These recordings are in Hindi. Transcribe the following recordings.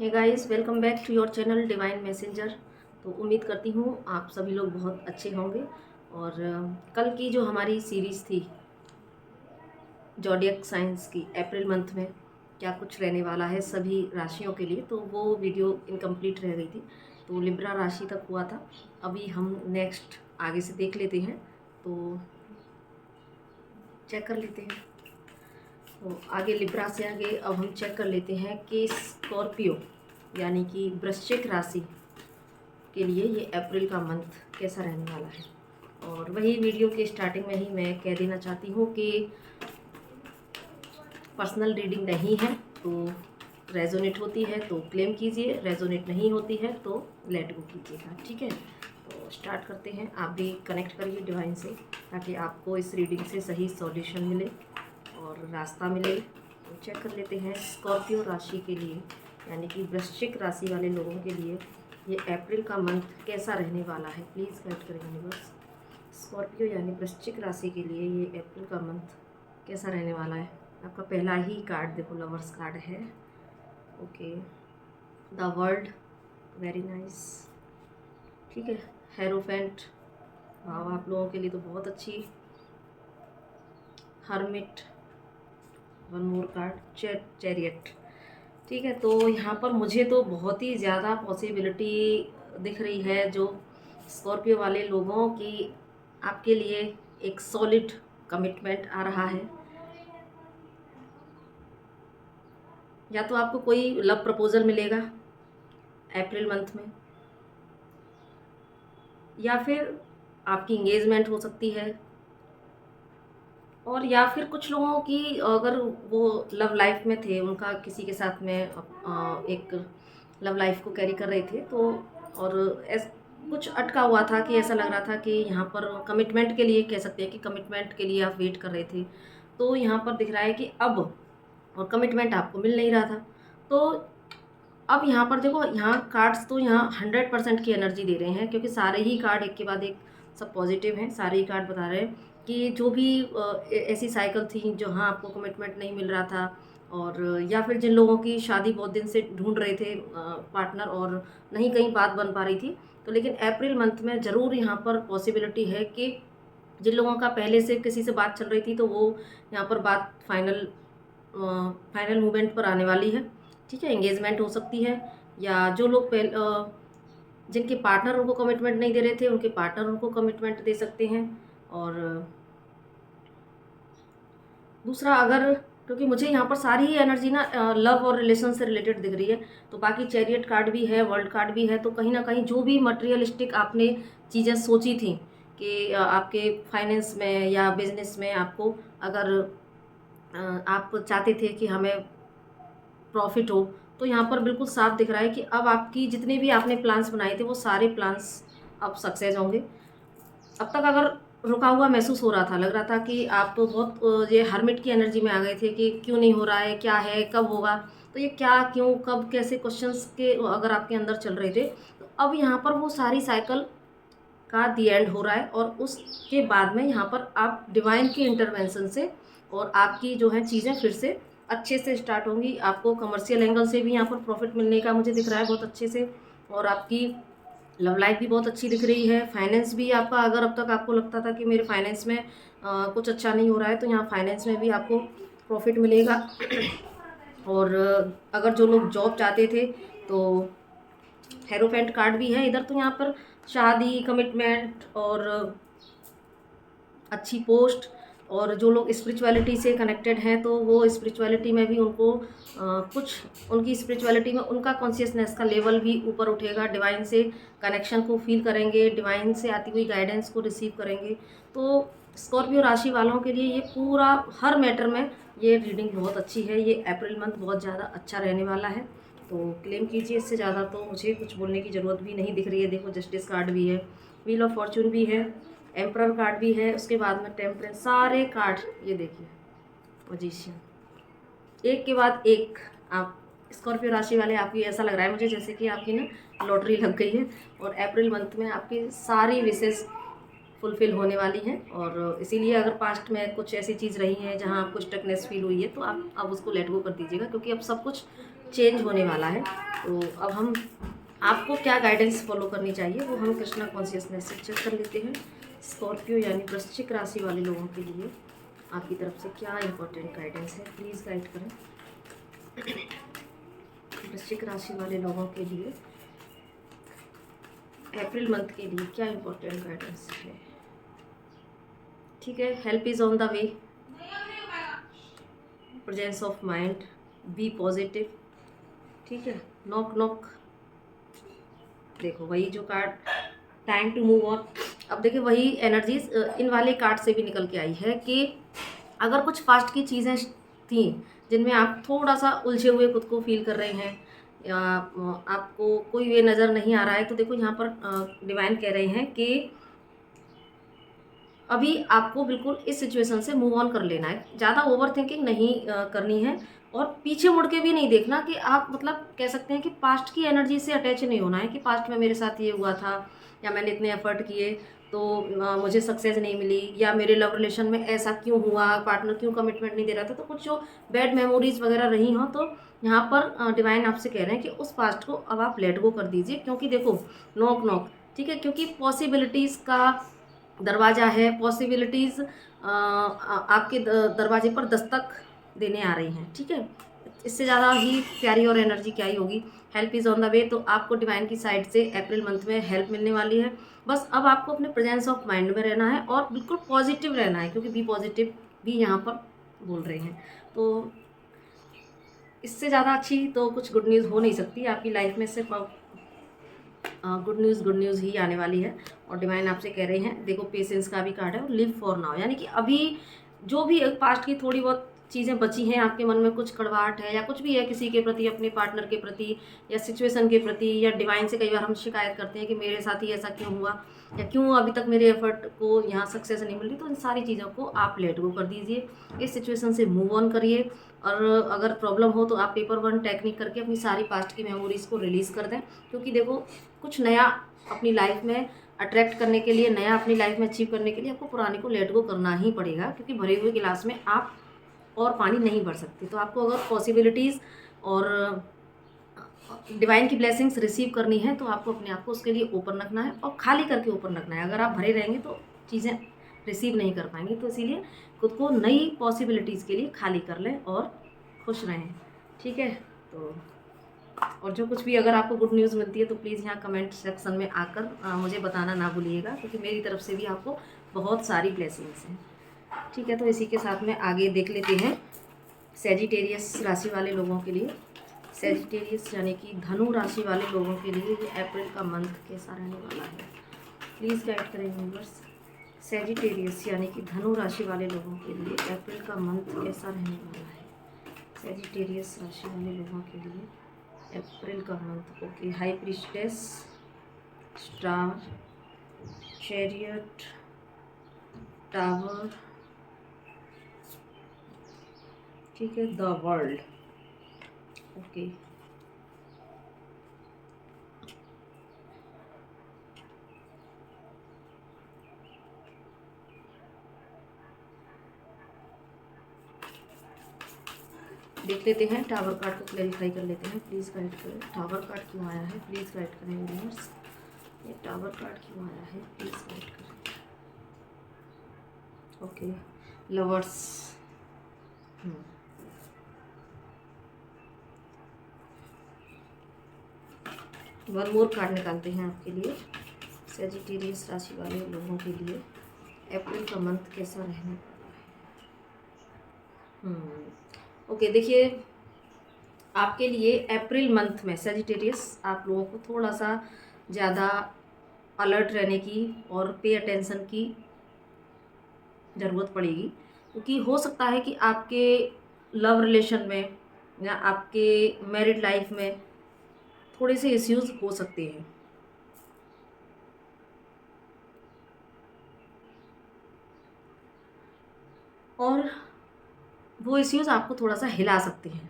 Hey guys, welcome back to your channel divine messenger. तो उम्मीद करती हूँ आप सभी लोग बहुत अच्छे होंगे। और कल की जो हमारी सीरीज़ थी जॉडियक साइंस की, अप्रैल मंथ में क्या कुछ रहने वाला है सभी राशियों के लिए, तो वो वीडियो इनकम्प्लीट रह गई थी। तो लिब्रा राशि तक हुआ था। अभी हम नेक्स्ट आगे से देख लेते हैं, तो चेक कर लेते हैं। तो आगे लिब्रा से आगे अब हम चेक कर लेते हैं कि स्कॉर्पियो यानी कि वृश्चिक राशि के लिए ये अप्रैल का मंथ कैसा रहने वाला है। और वही वीडियो के स्टार्टिंग में ही मैं कह देना चाहती हूँ कि पर्सनल रीडिंग नहीं है, तो रेजोनेट होती है तो क्लेम कीजिए, रेजोनेट नहीं होती है तो लेट गो कीजिएगा, ठीक है। तो स्टार्ट करते हैं। आप भी कनेक्ट करिए डिवाइन से ताकि आपको इस रीडिंग से सही सॉल्यूशन मिले और रास्ता मिले। तो चेक कर लेते हैं स्कॉर्पियो राशि के लिए यानी कि वृश्चिक राशि वाले लोगों के लिए ये अप्रैल का मंथ कैसा रहने वाला है। प्लीज़ गाइड करें यूनिवर्स। स्कॉर्पियो यानी वृश्चिक राशि के लिए ये अप्रैल का मंथ कैसा रहने वाला है। आपका पहला ही कार्ड देखो, लवर्स कार्ड है। Okay, the world, very nice, ठीक है। हेरोफेंट, वाह, आप लोगों के लिए तो बहुत अच्छी। Hermit, one more card, chariot, ठीक है। तो यहाँ पर मुझे तो बहुत ही ज़्यादा पॉसिबिलिटी दिख रही है जो स्कॉर्पियो वाले लोगों की आपके लिए एक सॉलिड कमिटमेंट आ रहा है। या तो आपको कोई लव प्रपोजल मिलेगा अप्रैल मंथ में, या फिर आपकी इंगेजमेंट हो सकती है, और या फिर कुछ लोगों की अगर वो लव लाइफ में थे, उनका किसी के साथ में एक लव लाइफ को कैरी कर रहे थे, तो और कुछ अटका हुआ था कि ऐसा लग रहा था कि यहाँ पर कमिटमेंट के लिए, कह सकते हैं कि कमिटमेंट के लिए आप वेट कर रहे थे। तो यहाँ पर दिख रहा है कि अब और कमिटमेंट आपको मिल नहीं रहा था। तो अब यहाँ पर देखो, यहाँ कार्ड्स तो यहाँ 100% की एनर्जी दे रहे हैं, क्योंकि सारे ही कार्ड एक के बाद एक सब पॉजिटिव हैं। सारे ही कार्ड बता रहे हैं कि जो भी ऐसी साइकिल थी जहाँ आपको कमिटमेंट नहीं मिल रहा था, और या फिर जिन लोगों की शादी बहुत दिन से ढूंढ रहे थे पार्टनर और नहीं कहीं बात बन पा रही थी, तो लेकिन अप्रैल मंथ में ज़रूर यहाँ पर पॉसिबिलिटी है कि जिन लोगों का पहले से किसी से बात चल रही थी, तो वो यहाँ पर बात फाइनल मूवमेंट पर आने वाली है, ठीक है। एंगेजमेंट हो सकती है, या जो लोग जिनके पार्टनर उनको कमिटमेंट नहीं दे रहे थे, उनके पार्टनर उनको कमिटमेंट दे सकते हैं। और दूसरा, अगर, क्योंकि मुझे यहाँ पर सारी ही एनर्जी ना लव और रिलेशन से रिलेटेड दिख रही है, तो बाकी चैरियट कार्ड भी है, वर्ल्ड कार्ड भी है, तो कहीं ना कहीं जो भी मटेरियलिस्टिक आपने चीज़ें सोची थी कि आपके फाइनेंस में या बिजनेस में आपको, अगर आप चाहते थे कि हमें प्रॉफिट हो, तो यहाँ पर बिल्कुल साफ दिख रहा है कि अब आपकी जितने भी आपने प्लान्स बनाए थे वो सारे प्लान्स अब सक्सेस होंगे। अब तक अगर रुका हुआ महसूस हो रहा था, लग रहा था कि आप तो बहुत ये हर्मिट की एनर्जी में आ गए थे कि क्यों नहीं हो रहा है, क्या है, कब होगा, तो ये क्या, क्यों, कब, कैसे क्वेश्चंस के अगर आपके अंदर चल रहे थे, तो अब यहाँ पर वो सारी साइकिल का दी एंड हो रहा है। और उसके बाद में यहाँ पर आप डिवाइन की इंटरवेंशन से और आपकी जो है चीज़ें फिर से अच्छे से स्टार्ट होंगी। आपको कमर्शियल एंगल से भी यहाँ पर प्रॉफिट मिलने का मुझे दिख रहा है बहुत अच्छे से, और आपकी लव लाइफ भी बहुत अच्छी दिख रही है। फाइनेंस भी आपका, अगर अब तक आपको लगता था कि मेरे फाइनेंस में कुछ अच्छा नहीं हो रहा है, तो यहाँ फाइनेंस में भी आपको प्रॉफिट मिलेगा। और अगर जो लोग जॉब चाहते थे, तो हेरोफेंट कार्ड भी है इधर, तो यहाँ पर शादी, कमिटमेंट और अच्छी पोस्ट, और जो लोग स्पिरिचुअलिटी से कनेक्टेड हैं, तो वो स्पिरिचुअलिटी में भी उनको कुछ, उनकी स्पिरिचुअलिटी में उनका कॉन्शियसनेस का लेवल भी ऊपर उठेगा, डिवाइन से कनेक्शन को फील करेंगे, डिवाइन से आती हुई गाइडेंस को रिसीव करेंगे। तो स्कॉर्पियो राशि वालों के लिए ये पूरा हर मैटर में ये रीडिंग बहुत अच्छी है। ये अप्रैल मंथ बहुत ज़्यादा अच्छा रहने वाला है, तो क्लेम कीजिए। इससे ज़्यादा तो मुझे कुछ बोलने की ज़रूरत भी नहीं दिख रही है। देखो, जस्टिस कार्ड भी है, व्हील ऑफ फॉर्चून भी है, एम्परर कार्ड भी है, उसके बाद में टेम्परेंस, सारे कार्ड ये देखिए, मजिशियन, एक के बाद एक। आप स्कॉर्पियो राशि वाले, आपकी ऐसा लग रहा है मुझे जैसे कि आपकी ना लॉटरी लग गई है, और अप्रैल मंथ में आपकी सारी विशेष फुलफिल होने वाली हैं। और इसीलिए अगर पास्ट में कुछ ऐसी चीज़ रही है जहां आपको स्टकनेस फील हुई है, तो आप अब उसको लेट गो कर दीजिएगा, क्योंकि अब सब कुछ चेंज होने वाला है। तो अब हम आपको क्या गाइडेंस फॉलो करनी चाहिए वो हम कृष्णा कॉन्शियसनेस से चेक कर लेते हैं। स्कॉर्पियो यानी वृश्चिक राशि वाले लोगों के लिए आपकी तरफ से क्या इंपॉर्टेंट गाइडेंस है, प्लीज़ गाइड करें। वृश्चिक राशि वाले लोगों के लिए अप्रैल मंथ के लिए क्या इंपॉर्टेंट गाइडेंस है। ठीक है, help is on the way, presence of mind, be positive. ठीक है, नॉक नॉक, देखो वही जो card, time to move on. अब देखिए वही एनर्जीज इन वाले कार्ड से भी निकल के आई है कि अगर कुछ पास्ट की चीज़ें थी जिनमें आप थोड़ा सा उलझे हुए खुद को फील कर रहे हैं या आपको कोई वे नज़र नहीं आ रहा है, तो देखो यहाँ पर डिवाइन कह रहे हैं कि अभी आपको बिल्कुल इस सिचुएशन से मूव ऑन कर लेना है, ज़्यादा ओवर थिंकिंग नहीं करनी है और पीछे मुड़ के भी नहीं देखना कि आप मतलब कह सकते हैं कि पास्ट की एनर्जी से अटैच नहीं होना है कि पास्ट में मेरे साथ ये हुआ था या मैंने इतने एफर्ट किए तो मुझे सक्सेस नहीं मिली, या मेरे लव रिलेशन में ऐसा क्यों हुआ, पार्टनर क्यों कमिटमेंट नहीं दे रहा था, तो कुछ जो बैड मेमोरीज वगैरह रही हों तो यहाँ पर डिवाइन आपसे कह रहे हैं कि उस पास्ट को अब आप लेट गो कर दीजिए। क्योंकि देखो नॉक नॉक, ठीक है, क्योंकि पॉसिबिलिटीज़ का दरवाज़ा है, पॉसिबिलिटीज़ आपके दरवाजे पर दस्तक देने आ रही हैं। ठीक है, इससे ज़्यादा ही प्यारी और एनर्जी क्या ही होगी। हेल्प इज़ ऑन द वे, तो आपको डिवाइन की साइड से अप्रैल मंथ में हेल्प मिलने वाली है। बस अब आपको अपने प्रेजेंस ऑफ माइंड में रहना है और बिल्कुल पॉजिटिव रहना है, क्योंकि बी पॉजिटिव भी यहाँ पर बोल रहे हैं। तो इससे ज़्यादा अच्छी तो कुछ गुड न्यूज़ हो नहीं सकती आपकी लाइफ में, सिर्फ गुड न्यूज़ ही आने वाली है। और डिवाइन आपसे कह रहे हैं, देखो पेशेंस का भी कार्ड है और लिव फॉर नाउ, यानी कि अभी जो भी पास्ट की थोड़ी बहुत चीज़ें बची हैं, आपके मन में कुछ कड़वाहट है या कुछ भी है किसी के प्रति, अपने पार्टनर के प्रति या सिचुएशन के प्रति, या डिवाइन से कई बार हम शिकायत करते हैं कि मेरे साथ ही ऐसा क्यों हुआ या क्यों अभी तक मेरे एफर्ट को यहाँ सक्सेस नहीं मिल रही, तो इन सारी चीज़ों को आप लेट गो कर दीजिए, इस सिचुएशन से मूव ऑन करिए। और अगर प्रॉब्लम हो तो आप पेपर वन टेक्निक करके अपनी सारी पास्ट की मेमोरीज़ को रिलीज़ कर दें। क्योंकि देखो कुछ नया अपनी लाइफ में अट्रैक्ट करने के लिए, नया अपनी लाइफ में अचीव करने के लिए आपको पुराने को लेट गो करना ही पड़ेगा, क्योंकि भरे हुए गिलास में आप और पानी नहीं भर सकते। तो आपको अगर पॉसिबिलिटीज़ और डिवाइन की ब्लेसिंग्स रिसीव करनी है तो आपको अपने आप को उसके लिए ओपन रखना है और खाली करके ओपन रखना है। अगर आप भरे रहेंगे तो चीज़ें रिसीव नहीं कर पाएंगे, तो इसीलिए खुद को नई पॉसिबिलिटीज़ के लिए खाली कर लें और खुश रहें। ठीक है, तो और जो कुछ भी अगर आपको गुड न्यूज़ मिलती है तो प्लीज़ यहाँ कमेंट सेक्शन में आकर मुझे बताना ना भूलिएगा, क्योंकि मेरी तरफ से भी आपको बहुत सारी ब्लेसिंग्स हैं। ठीक है, तो इसी के साथ में आगे देख लेते हैं सैजिटेरियस राशि वाले लोगों के लिए। सैजिटेरियस यानी कि धनु राशि वाले लोगों के लिए ये अप्रैल का मंथ कैसा रहने वाला है, प्लीज़ गाइड करें यूनिवर्स। सैजिटेरियस यानी कि धनु राशि वाले लोगों के लिए अप्रैल का मंथ कैसा रहने वाला है। सैजिटेरियस राशि वाले लोगों के लिए अप्रैल का month. Okay, high priestess, star, chariot, tower, ठीक है, द वर्ल्ड। ओके, देख लेते हैं टावर कार्ड को क्लैरिफाई कर लेते हैं। प्लीज़ गाइड करें, टावर कार्ड क्यों आया है, प्लीज़ गाइड करें यूनिवर्स। ये टावर कार्ड क्यों आया है, प्लीज़ गाइड करें। Okay, lovers. One more card निकालते हैं आपके लिए, सैजिटेरियस राशि वाले लोगों के लिए अप्रैल का मंथ कैसा रहने वाला है। ओके, देखिए आपके लिए अप्रैल मंथ में सैजिटेरियस आप लोगों को थोड़ा सा ज़्यादा अलर्ट रहने की और पे अटेंशन की ज़रूरत पड़ेगी, क्योंकि हो सकता है कि आपके लव रिलेशन में या आपके मैरिड लाइफ में थोड़े से इश्यूज़ हो सकते हैं। और वो इश्यूज़ आपको थोड़ा सा हिला सकते हैं।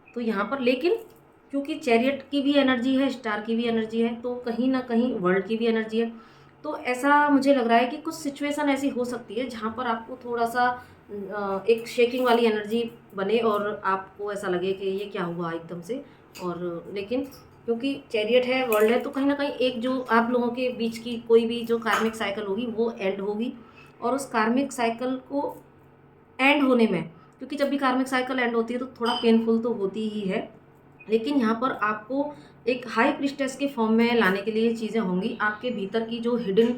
तो यहाँ पर लेकिन क्योंकि चैरियट की भी एनर्जी है, स्टार की भी एनर्जी है, तो कहीं ना कहीं वर्ल्ड की भी एनर्जी है, तो ऐसा मुझे लग रहा है कि कुछ सिचुएशन ऐसी हो सकती है जहाँ पर आपको थोड़ा सा एक शेकिंग वाली एनर्जी बने और आपको ऐसा लगे कि ये क्या हुआ एकदम से। और लेकिन क्योंकि चैरियट है, वर्ल्ड है, तो कहीं ना कहीं एक जो आप लोगों के बीच की कोई भी जो कार्मिक साइकिल होगी वो एंड होगी। और उस कार्मिक साइकिल को एंड होने में, क्योंकि जब भी कार्मिक साइकिल एंड होती है तो थोड़ा पेनफुल तो होती ही है, लेकिन यहाँ पर आपको एक हाई प्रिस्टेस के फॉर्म में लाने के लिए चीज़ें होंगी। आपके भीतर की जो हिडन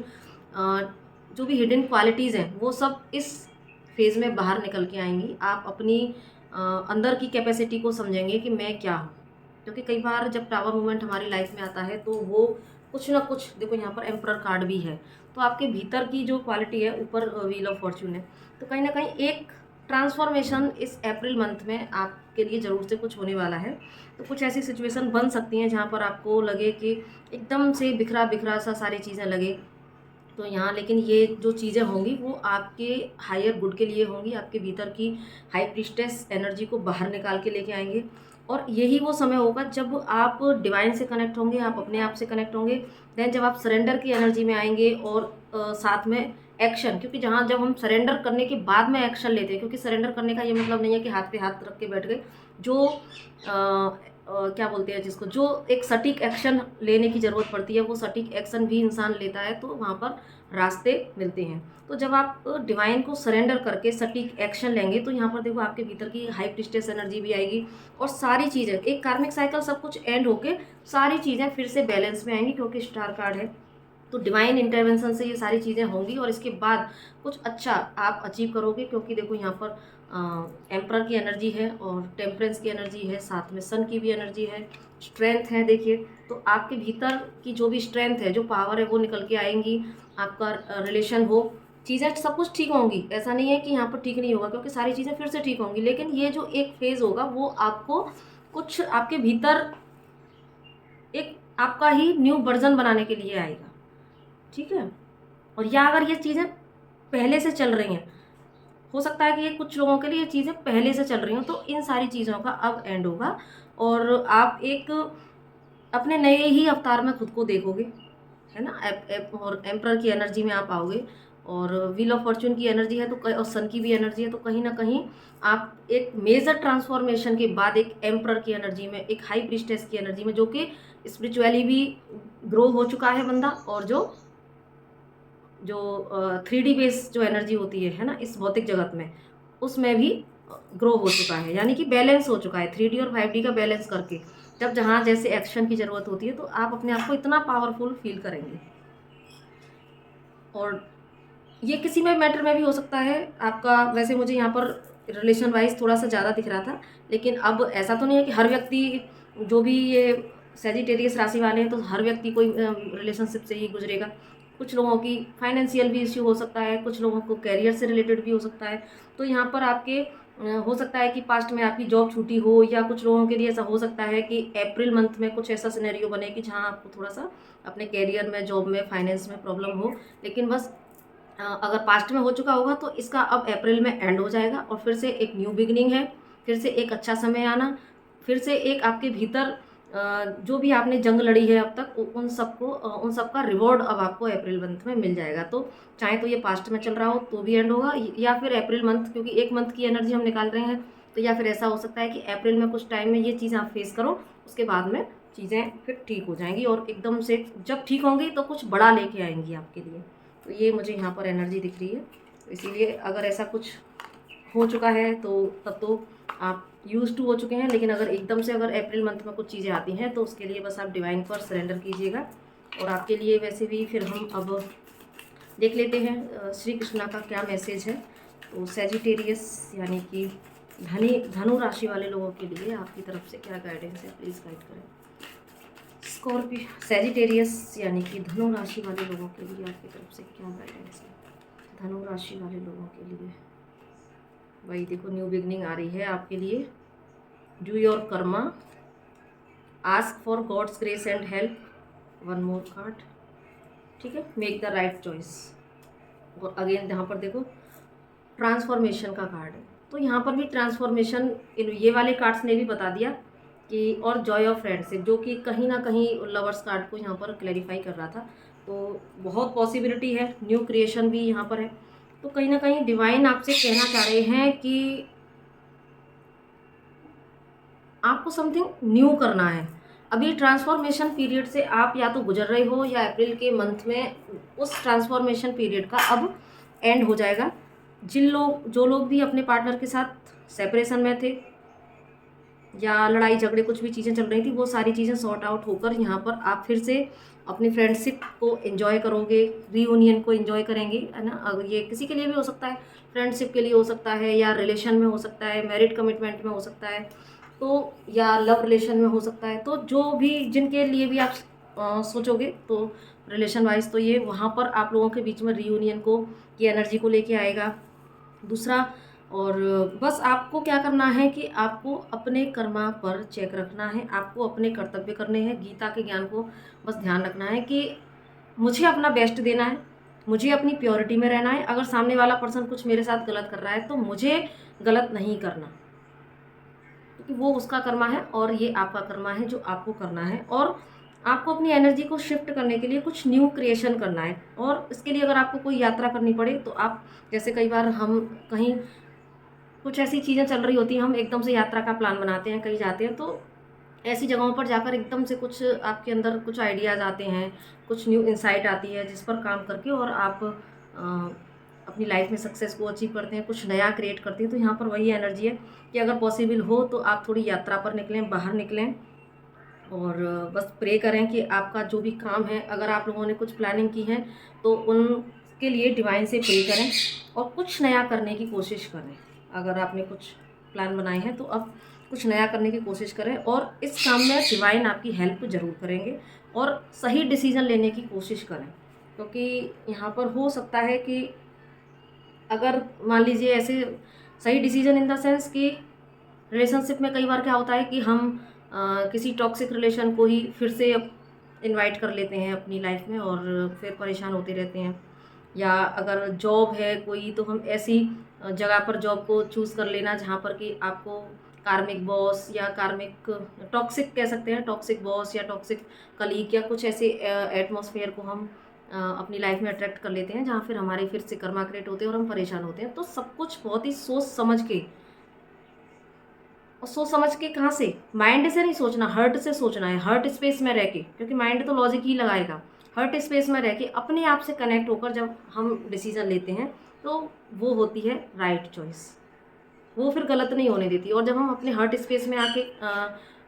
जो भी हिडन क्वालिटीज़ हैं वो सब इस फेज़ में बाहर निकल के आएंगी। आप अपनी अंदर की कैपेसिटी को समझेंगे कि मैं क्या हूँ। क्योंकि कई बार जब टावर मूवमेंट हमारी लाइफ में आता है तो वो कुछ ना कुछ, देखो यहाँ पर एम्परर कार्ड भी है, तो आपके भीतर की जो क्वालिटी है, ऊपर व्हील ऑफ फॉर्च्यून है, तो कहीं ना कहीं एक ट्रांसफॉर्मेशन इस अप्रैल मंथ में आपके लिए ज़रूर से कुछ होने वाला है। तो कुछ ऐसी सिचुएशन बन सकती हैं जहाँ पर आपको लगे कि एकदम से बिखरा बिखरा सा सारी चीज़ें लगे। तो यहाँ लेकिन ये जो चीज़ें होंगी वो आपके हायर गुड के लिए होंगी, आपके भीतर की हाई प्रिस्टेस एनर्जी को बाहर निकाल के लेके आएंगे। और यही वो समय होगा जब आप डिवाइन से कनेक्ट होंगे, आप अपने आप से कनेक्ट होंगे। देन जब आप सरेंडर की एनर्जी में आएंगे और साथ में एक्शन, क्योंकि जहाँ जब हम सरेंडर करने के बाद में एक्शन लेते हैं, क्योंकि सरेंडर करने का ये मतलब नहीं है कि हाथ पे हाथ रख के बैठ गए, जो क्या बोलते हैं जिसको, जो एक सटीक एक्शन लेने की ज़रूरत पड़ती है, वो सटीक एक्शन भी इंसान लेता है तो वहाँ पर रास्ते मिलते हैं। तो जब आप डिवाइन को सरेंडर करके सटीक एक्शन लेंगे तो यहाँ पर देखो आपके भीतर की हाई प्रिस्टेस एनर्जी भी आएगी और सारी चीज़ें, एक कार्मिक साइकिल सब कुछ एंड होके सारी चीज़ें फिर से बैलेंस में आएंगी, क्योंकि स्टार कार्ड है। तो डिवाइन इंटरवेंशन से ये सारी चीज़ें होंगी और इसके बाद कुछ अच्छा आप अचीव करोगे। क्योंकि देखो यहाँ पर एम्परर की एनर्जी है और टेम्परेंस की एनर्जी है, साथ में सन की भी एनर्जी है, स्ट्रेंथ है। देखिए तो आपके भीतर की जो भी स्ट्रेंथ है, जो पावर है, वो निकल के आएंगी। आपका रिलेशन हो, चीज़ें सब कुछ ठीक होंगी, ऐसा नहीं है कि यहाँ पर ठीक नहीं होगा, क्योंकि सारी चीज़ें फिर से ठीक होंगी। लेकिन ये जो एक फेज़ होगा वो आपको कुछ आपके भीतर एक आपका ही न्यू वर्जन बनाने के लिए आएगा, ठीक है। और या अगर ये चीज़ें पहले से चल रही हैं, हो सकता है कि ये कुछ लोगों के लिए ये चीज़ें पहले से चल रही हों, तो इन सारी चीज़ों का अब एंड होगा और आप एक अपने नए ही अवतार में खुद को देखोगे, है ना। और एम्परर की एनर्जी में आप आओगे और व्हील ऑफ फॉर्च्यून की एनर्जी है तो और सन की भी एनर्जी है, तो कहीं ना कहीं आप एक मेजर ट्रांसफॉर्मेशन के बाद एक एम्परर की एनर्जी में, एक हाई प्रिस्टेस की एनर्जी में, जो कि स्पिरिचुअली भी ग्रो हो चुका है बंदा, और जो जो 3D बेस जो एनर्जी होती है ना, इस भौतिक जगत में, उसमें भी ग्रो हो चुका है, यानी कि बैलेंस हो चुका है 3D और 5D का बैलेंस करके। जब जहाँ जैसे एक्शन की ज़रूरत होती है तो आप अपने आप को इतना पावरफुल फील करेंगे। और ये किसी में मैटर में भी हो सकता है आपका। वैसे मुझे यहाँ पर रिलेशन वाइज थोड़ा सा ज़्यादा दिख रहा था, लेकिन अब ऐसा तो नहीं है कि हर व्यक्ति, जो भी ये सेजिटेरियस राशि वाले हैं, तो हर व्यक्ति कोई रिलेशनशिप से ही गुजरेगा। कुछ लोगों की फाइनेंशियल भी इश्यू हो सकता है, कुछ लोगों को कैरियर से रिलेटेड भी हो सकता है। तो यहाँ पर आपके हो सकता है कि पास्ट में आपकी जॉब छूटी हो, या कुछ लोगों के लिए ऐसा हो सकता है कि अप्रैल मंथ में कुछ ऐसा सिनेरियो बने कि जहाँ आपको थोड़ा सा अपने कैरियर में, जॉब में, फाइनेंस में प्रॉब्लम हो। लेकिन बस अगर पास्ट में हो चुका होगा तो इसका अब अप्रैल में एंड हो जाएगा और फिर से एक न्यू बिगनिंग है, फिर से एक अच्छा समय आना, फिर से एक आपके भीतर जो भी आपने जंग लड़ी है अब तक, उन सबको उन सब का रिवॉर्ड अब आपको अप्रैल मंथ में मिल जाएगा। तो चाहे तो ये पास्ट में चल रहा हो तो भी एंड होगा, या फिर अप्रैल मंथ, क्योंकि एक मंथ की एनर्जी हम निकाल रहे हैं, तो या फिर ऐसा हो सकता है कि अप्रैल में कुछ टाइम में ये चीज़ आप फेस करो, उसके बाद में चीज़ें फिर ठीक हो जाएंगी और एकदम से जब ठीक होंगी तो कुछ बड़ा लेके आएंगी आपके लिए। तो ये मुझे यहाँ पर एनर्जी दिख रही है। तो इसीलिए अगर ऐसा कुछ हो चुका है तो तब तो आप यूज टू हो चुके हैं, लेकिन अगर एकदम से अगर अप्रैल मंथ में कुछ चीज़ें आती हैं तो उसके लिए बस आप डिवाइन पर सरेंडर कीजिएगा। और आपके लिए वैसे भी फिर हम अब देख लेते हैं श्री कृष्णा का क्या मैसेज है। तो सेजिटेरियस यानी कि धनु राशि वाले लोगों के लिए आपकी तरफ से क्या गाइडेंस है, प्लीज़ गाइड करें। स्कॉर्पियो सेजिटेरियस यानी कि धनु राशि वाले लोगों के लिए आपकी तरफ से क्या गाइडेंस है, धनु राशि वाले लोगों के लिए। वही देखो, न्यू बिगनिंग आ रही है आपके लिए। Do your karma, ask for god's grace and help, one more card, ठीक है। Make the right choice. और अगेन यहाँ पर देखो ट्रांसफॉर्मेशन का कार्ड है, तो यहाँ पर भी ट्रांसफॉर्मेशन ये वाले कार्ड्स ने भी बता दिया कि, और जॉय ऑफ फ्रेंडशिप, जो कि कहीं ना कहीं लवर्स कार्ड को यहाँ पर क्लैरिफाई कर रहा था। तो बहुत पॉसिबिलिटी है, न्यू क्रिएशन भी यहाँ पर है। तो कहीं ना कहीं डिवाइन आपसे कहना चाह रहे हैं कि आपको समथिंग न्यू करना है। अभी ट्रांसफॉर्मेशन पीरियड से आप या तो गुजर रहे हो, या अप्रैल के मंथ में उस ट्रांसफॉर्मेशन पीरियड का अब एंड हो जाएगा। जो लोग भी अपने पार्टनर के साथ सेपरेशन में थे, या लड़ाई झगड़े कुछ भी चीज़ें चल रही थी, वो सारी चीज़ें सॉर्ट आउट होकर यहाँ पर आप फिर से अपनी फ्रेंडशिप को एंजॉय करोगे, रीयूनियन को एंजॉय करेंगे, है ना। अगर ये किसी के लिए भी हो सकता है, फ्रेंडशिप के लिए हो सकता है, या रिलेशन में हो सकता है, मैरिड कमिटमेंट में हो सकता है, तो या लव रिलेशन में हो सकता है। तो जो भी जिनके लिए भी आप सोचोगे, तो रिलेशन वाइज तो ये वहाँ पर आप लोगों के बीच में रीयूनियन को, ये एनर्जी को लेके आएगा। दूसरा, और बस आपको क्या करना है कि आपको अपने कर्मा पर चेक रखना है, आपको अपने कर्तव्य करने हैं, गीता के ज्ञान को बस ध्यान रखना है कि मुझे अपना बेस्ट देना है, मुझे अपनी प्योरिटी में रहना है। अगर सामने वाला पर्सन कुछ मेरे साथ गलत कर रहा है तो मुझे गलत नहीं करना, क्योंकि वो उसका कर्मा है और ये आपका कर्मा है जो आपको करना है। और आपको अपनी एनर्जी को शिफ्ट करने के लिए कुछ न्यू क्रिएशन करना है। और इसके लिए अगर आपको कोई यात्रा करनी पड़े तो आप, जैसे कई बार हम कहीं कुछ ऐसी चीज़ें चल रही होती हैं, हम एकदम से यात्रा का प्लान बनाते हैं, कहीं जाते हैं, तो ऐसी जगहों पर जाकर एकदम से कुछ आपके अंदर कुछ आइडियाज़ आते हैं, कुछ न्यू इंसाइट आती है, जिस पर काम करके और आप अपनी लाइफ में सक्सेस को अचीव करते हैं, कुछ नया क्रिएट करते हैं। तो यहाँ पर वही एनर्जी है कि अगर पॉसिबल हो तो आप थोड़ी यात्रा पर निकलें, बाहर निकलें, और बस प्रे करें कि आपका जो भी काम है, अगर आप लोगों ने कुछ प्लानिंग की है तो उनके लिए डिवाइन से प्रे करें और कुछ नया करने की कोशिश करें। अगर आपने कुछ प्लान बनाए हैं तो अब कुछ नया करने की कोशिश करें, और इस काम में डिवाइन आपकी हेल्प ज़रूर करेंगे, और सही डिसीजन लेने की कोशिश करें। क्योंकि यहाँ पर हो सकता है कि अगर मान लीजिए ऐसे सही डिसीजन इन द सेंस कि रिलेशनशिप में कई बार क्या होता है कि हम किसी टॉक्सिक रिलेशन को ही फिर से इनवाइट कर लेते हैं अपनी लाइफ में, और फिर परेशान होते रहते हैं। या अगर जॉब है कोई, तो हम ऐसी जगह पर जॉब को चूज़ कर लेना जहाँ पर कि आपको कार्मिक बॉस या कार्मिक टॉक्सिक कह सकते हैं, टॉक्सिक बॉस या टॉक्सिक कलीग या कुछ ऐसे एटमॉस्फेयर को हम अपनी लाइफ में अट्रैक्ट कर लेते हैं, जहाँ फिर हमारे फिर से कर्मा क्रिएट होते हैं और हम परेशान होते हैं। तो सब कुछ बहुत ही सोच समझ के, और सोच समझ के कहाँ से, माइंड से नहीं सोचना, हर्ट से सोचना है, हर्ट स्पेस में रह के, क्योंकि माइंड तो लॉजिक ही लगाएगा। हर्ट स्पेस में रह के अपने आप से कनेक्ट होकर जब हम डिसीजन लेते हैं तो वो होती है राइट चॉइस, वो फिर गलत नहीं होने देती। और जब हम अपने हर्ट स्पेस में आके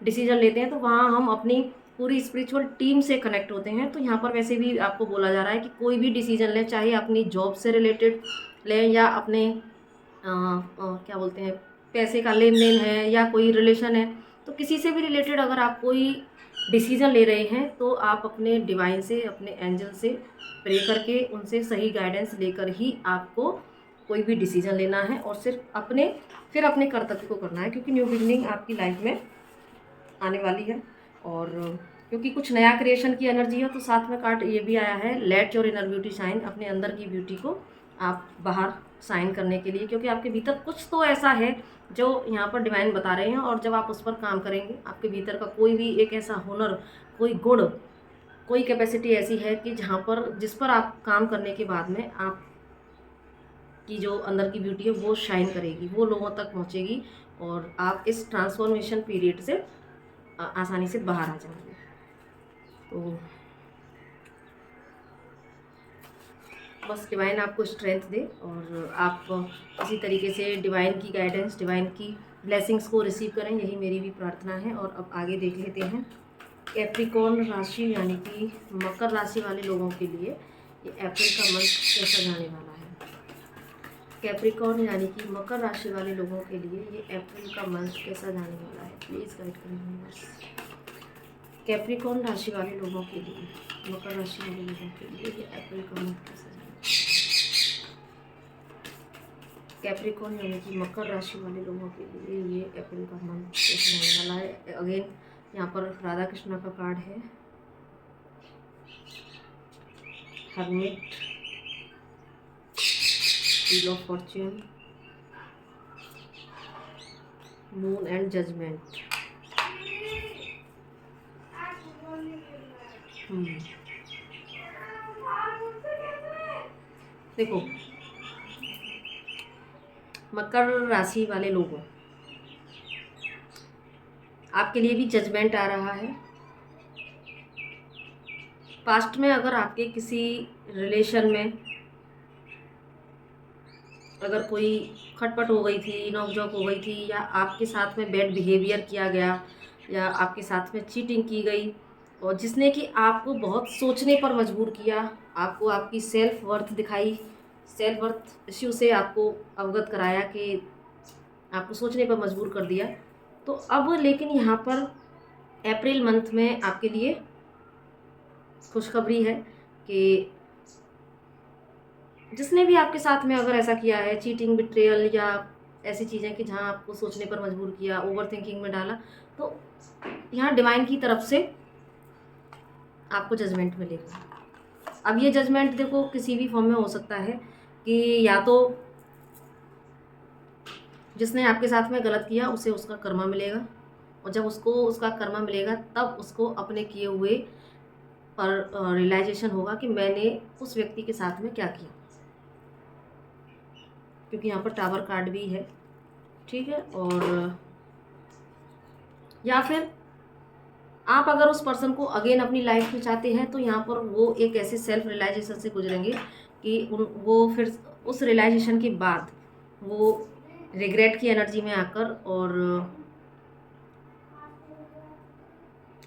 डिसीजन लेते हैं तो वहाँ हम अपनी पूरी स्पिरिचुअल टीम से कनेक्ट होते हैं। तो यहाँ पर वैसे भी आपको बोला जा रहा है कि कोई भी डिसीजन लें, चाहे अपनी जॉब से रिलेटेड लें या अपने क्या बोलते हैं, पैसे का लेन देन है या कोई रिलेशन है, तो किसी से भी रिलेटेड अगर आप कोई डिसीजन ले रहे हैं तो आप अपने डिवाइन से, अपने एंजल से प्रे करके उनसे सही गाइडेंस लेकर ही आपको कोई भी डिसीजन लेना है, और सिर्फ अपने कर्तव्य को करना है। क्योंकि न्यू बिगनिंग आपकी लाइफ में आने वाली है, और क्योंकि कुछ नया क्रिएशन की एनर्जी है, तो साथ में कार्ड ये भी आया है, let your inner beauty shine, अपने अंदर की ब्यूटी को आप बाहर साइन करने के लिए, क्योंकि आपके भीतर कुछ तो ऐसा है जो यहाँ पर डिवाइन बता रहे हैं। और जब आप उस पर काम करेंगे, आपके भीतर का कोई भी एक ऐसा हुनर, कोई गुण, कोई कैपेसिटी ऐसी है कि जहाँ पर, जिस पर आप काम करने के बाद में आप की जो अंदर की ब्यूटी है वो शाइन करेगी, वो लोगों तक पहुँचेगी, और आप इस ट्रांसफॉर्मेशन पीरियड से आसानी से बाहर आ जाएंगे। तो बस डिवाइन आपको स्ट्रेंथ दे, और आप इसी तरीके से डिवाइन की गाइडेंस, डिवाइन की ब्लेसिंग्स को रिसीव करें, यही मेरी भी प्रार्थना है। और अब आगे देख लेते हैं कैप्रिकॉर्न राशि यानी कि मकर राशि वाले लोगों के लिए ये अप्रैल का मंथ कैसा जाने वाला है। कैप्रिकॉर्न यानी कि मकर राशि वाले लोगों के लिए ये अप्रैल का मंथ कैसा जाने वाला है, प्लीज़ गाइड करें बस। कैप्रिकॉर्न राशि वाले लोगों के लिए, मकर राशि वाले लोगों के लिए ये अप्रैल का मंथ कैसा जाने वाला है। कैप्रिकॉर्न यानी कि मकर राशि वाले लोगों के लिए ये अप्रैल का मंथ कैसा जाने वाला है। अगेन यहाँ पर राधा कृष्णा का कार्ड है, hermit, wheel of fortune, moon and judgement. देखो, मकर राशि वाले लोगों, आपके लिए भी जजमेंट आ रहा है। पास्ट में अगर आपके किसी रिलेशन में अगर कोई खटपट हो गई थी, नोक-झोंक हो गई थी, या आपके साथ में बैड बिहेवियर किया गया, या आपके साथ में चीटिंग की गई, और जिसने कि आपको बहुत सोचने पर मजबूर किया, आपको आपकी सेल्फ वर्थ दिखाई, सेल्फ वर्थ इश्यू से आपको अवगत कराया कि आपको सोचने पर मजबूर कर दिया। तो अब लेकिन यहाँ पर अप्रैल मंथ में आपके लिए खुशखबरी है कि जिसने भी आपके साथ में अगर ऐसा किया है, चीटिंग, बिट्रेयल या ऐसी चीज़ें कि जहाँ आपको सोचने पर मजबूर किया, ओवर थिंकिंग में डाला, तो यहाँ डिवाइन की तरफ से आपको जजमेंट मिलेगा। अब ये जजमेंट देखो किसी भी फॉर्म में हो सकता है कि या तो जिसने आपके साथ में गलत किया उसे उसका कर्मा मिलेगा, और जब उसको उसका कर्मा मिलेगा तब उसको अपने किए हुए पर रियलाइजेशन होगा कि मैंने उस व्यक्ति के साथ में क्या किया, क्योंकि यहाँ पर टावर कार्ड भी है, ठीक है। और या फिर आप अगर उस पर्सन को अगेन अपनी लाइफ में चाहते हैं तो यहाँ पर वो एक ऐसे सेल्फ रियलाइजेशन से गुजरेंगे कि वो फिर उस रियलाइजेशन के बाद वो रिग्रेट की एनर्जी में आकर और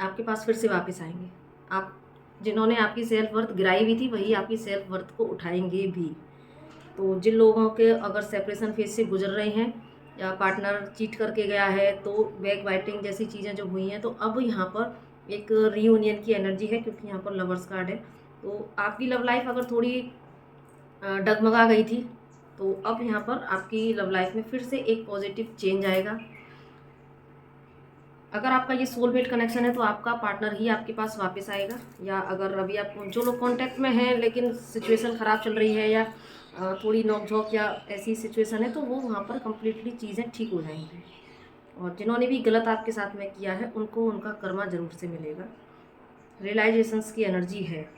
आपके पास फिर से वापस आएंगे। आप जिन्होंने आपकी सेल्फ वर्थ गिराई हुई थी वही आपकी सेल्फ वर्थ को उठाएंगे भी। तो जिन लोगों के अगर सेपरेशन फेज से गुजर रहे हैं या पार्टनर चीट करके गया है, तो बैक बाइटिंग जैसी चीज़ें जो हुई हैं, तो अब यहाँ पर एक रीयूनियन की एनर्जी है, क्योंकि यहाँ पर लवर्स कार्ड है। तो आपकी लव लाइफ अगर थोड़ी डगमगा गई थी, तो अब यहाँ पर आपकी लव लाइफ में फिर से एक पॉजिटिव चेंज आएगा। अगर आपका ये सोलमेट कनेक्शन है तो आपका पार्टनर ही आपके पास वापस आएगा, या अगर अभी आप जो लोग कांटेक्ट में हैं लेकिन सिचुएशन ख़राब चल रही है या थोड़ी नोक-झोंक या ऐसी सिचुएशन है, तो वो वहाँ पर कम्प्लीटली चीज़ें ठीक हो जाएंगी। और जिन्होंने भी गलत आपके साथ में किया है उनको उनका कर्मा ज़रूर से मिलेगा। रियलाइजेशंस की एनर्जी है।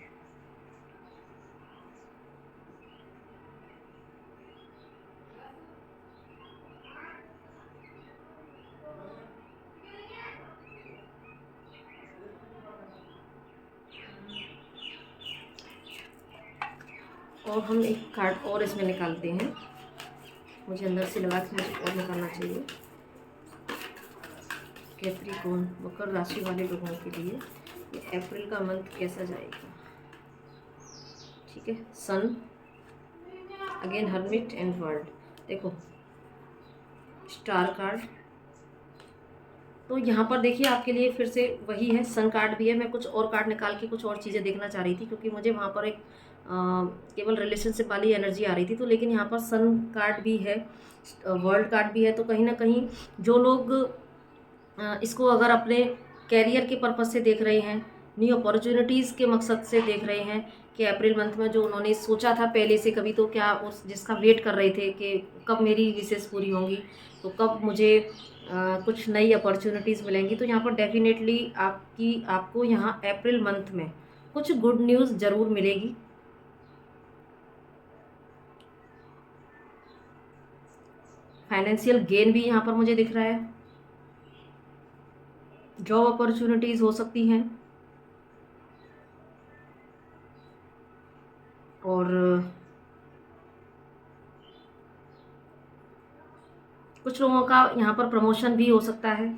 और हम एक कार्ड और इसमें निकालते हैं, मुझे अंदर से लगा कि मुझे और निकालना चाहिए। कैप्रिकॉर्न मकर राशि वाले लोगों के लिए ये अप्रैल का मंथ कैसा जाएगा, ठीक है। सन, अगेन हर्मिट एंड वर्ल्ड, देखो स्टार कार्ड। तो यहाँ पर देखिए आपके लिए फिर से वही है, सन कार्ड भी है। मैं कुछ और कार्ड निकाल के कुछ और चीज़ें देखना चाह रही थी, क्योंकि मुझे वहाँ पर एक केवल रिलेशनशिप वाली एनर्जी आ रही थी, तो लेकिन यहाँ पर सन कार्ड भी है, वर्ल्ड कार्ड भी है। तो कहीं ना कहीं जो लोग इसको अगर अपने कैरियर के पर्पज़ से देख रहे हैं, न्यू अपॉर्चुनिटीज़ के मकसद से देख रहे हैं कि अप्रैल मंथ में जो उन्होंने सोचा था पहले से कभी, तो क्या उस जिसका वेट कर रहे थे कि कब मेरी विशेष पूरी होंगी, तो कब मुझे कुछ नई अपॉर्चुनिटीज़ मिलेंगी, तो यहाँ पर डेफिनेटली आपको यहाँ अप्रैल मंथ में कुछ गुड न्यूज़ ज़रूर मिलेगी। फाइनेंशियल गेन भी यहाँ पर मुझे दिख रहा है, जॉब अपॉर्चुनिटीज़ हो सकती हैं, और कुछ लोगों का यहाँ पर प्रमोशन भी हो सकता है।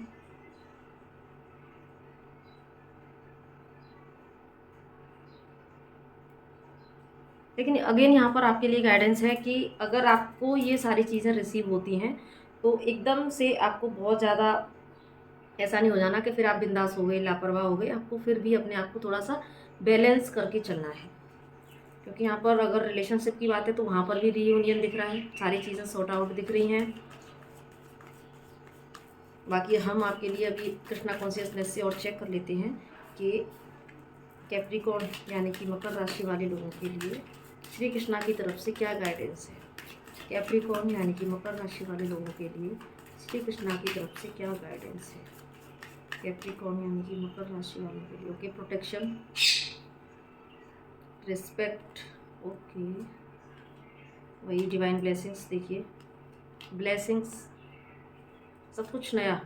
लेकिन अगेन यहाँ पर आपके लिए गाइडेंस है कि अगर आपको ये सारी चीज़ें रिसीव होती हैं तो एकदम से आपको बहुत ज़्यादा ऐसा नहीं हो जाना कि फिर आप बिंदास हो गए, लापरवाह हो गए। आपको फिर भी अपने आप को थोड़ा सा बैलेंस करके चलना है, क्योंकि यहाँ पर अगर रिलेशनशिप की बात है तो वहाँ पर भी रीयूनियन दिख रहा है, सारी चीज़ें सॉर्ट आउट दिख रही हैं। बाकी हम आपके लिए अभी कृष्णा कॉन्शियसनेस से और चेक कर लेते हैं कि कैप्रिकॉर्न यानी कि मकर राशि वाले लोगों के लिए श्री कृष्णा की तरफ से क्या गाइडेंस है। कैप्रिकॉर्न यानी कि मकर राशि वाले लोगों के लिए श्री कृष्णा की तरफ से क्या गाइडेंस है। कैप्रिकॉर्न यानी कि मकर राशि वालों के लिए ओके, प्रोटेक्शन, रिस्पेक्ट, ओके, वही डिवाइन ब्लेसिंग्स देखिए, ब्लेसिंग्स, सब कुछ नया,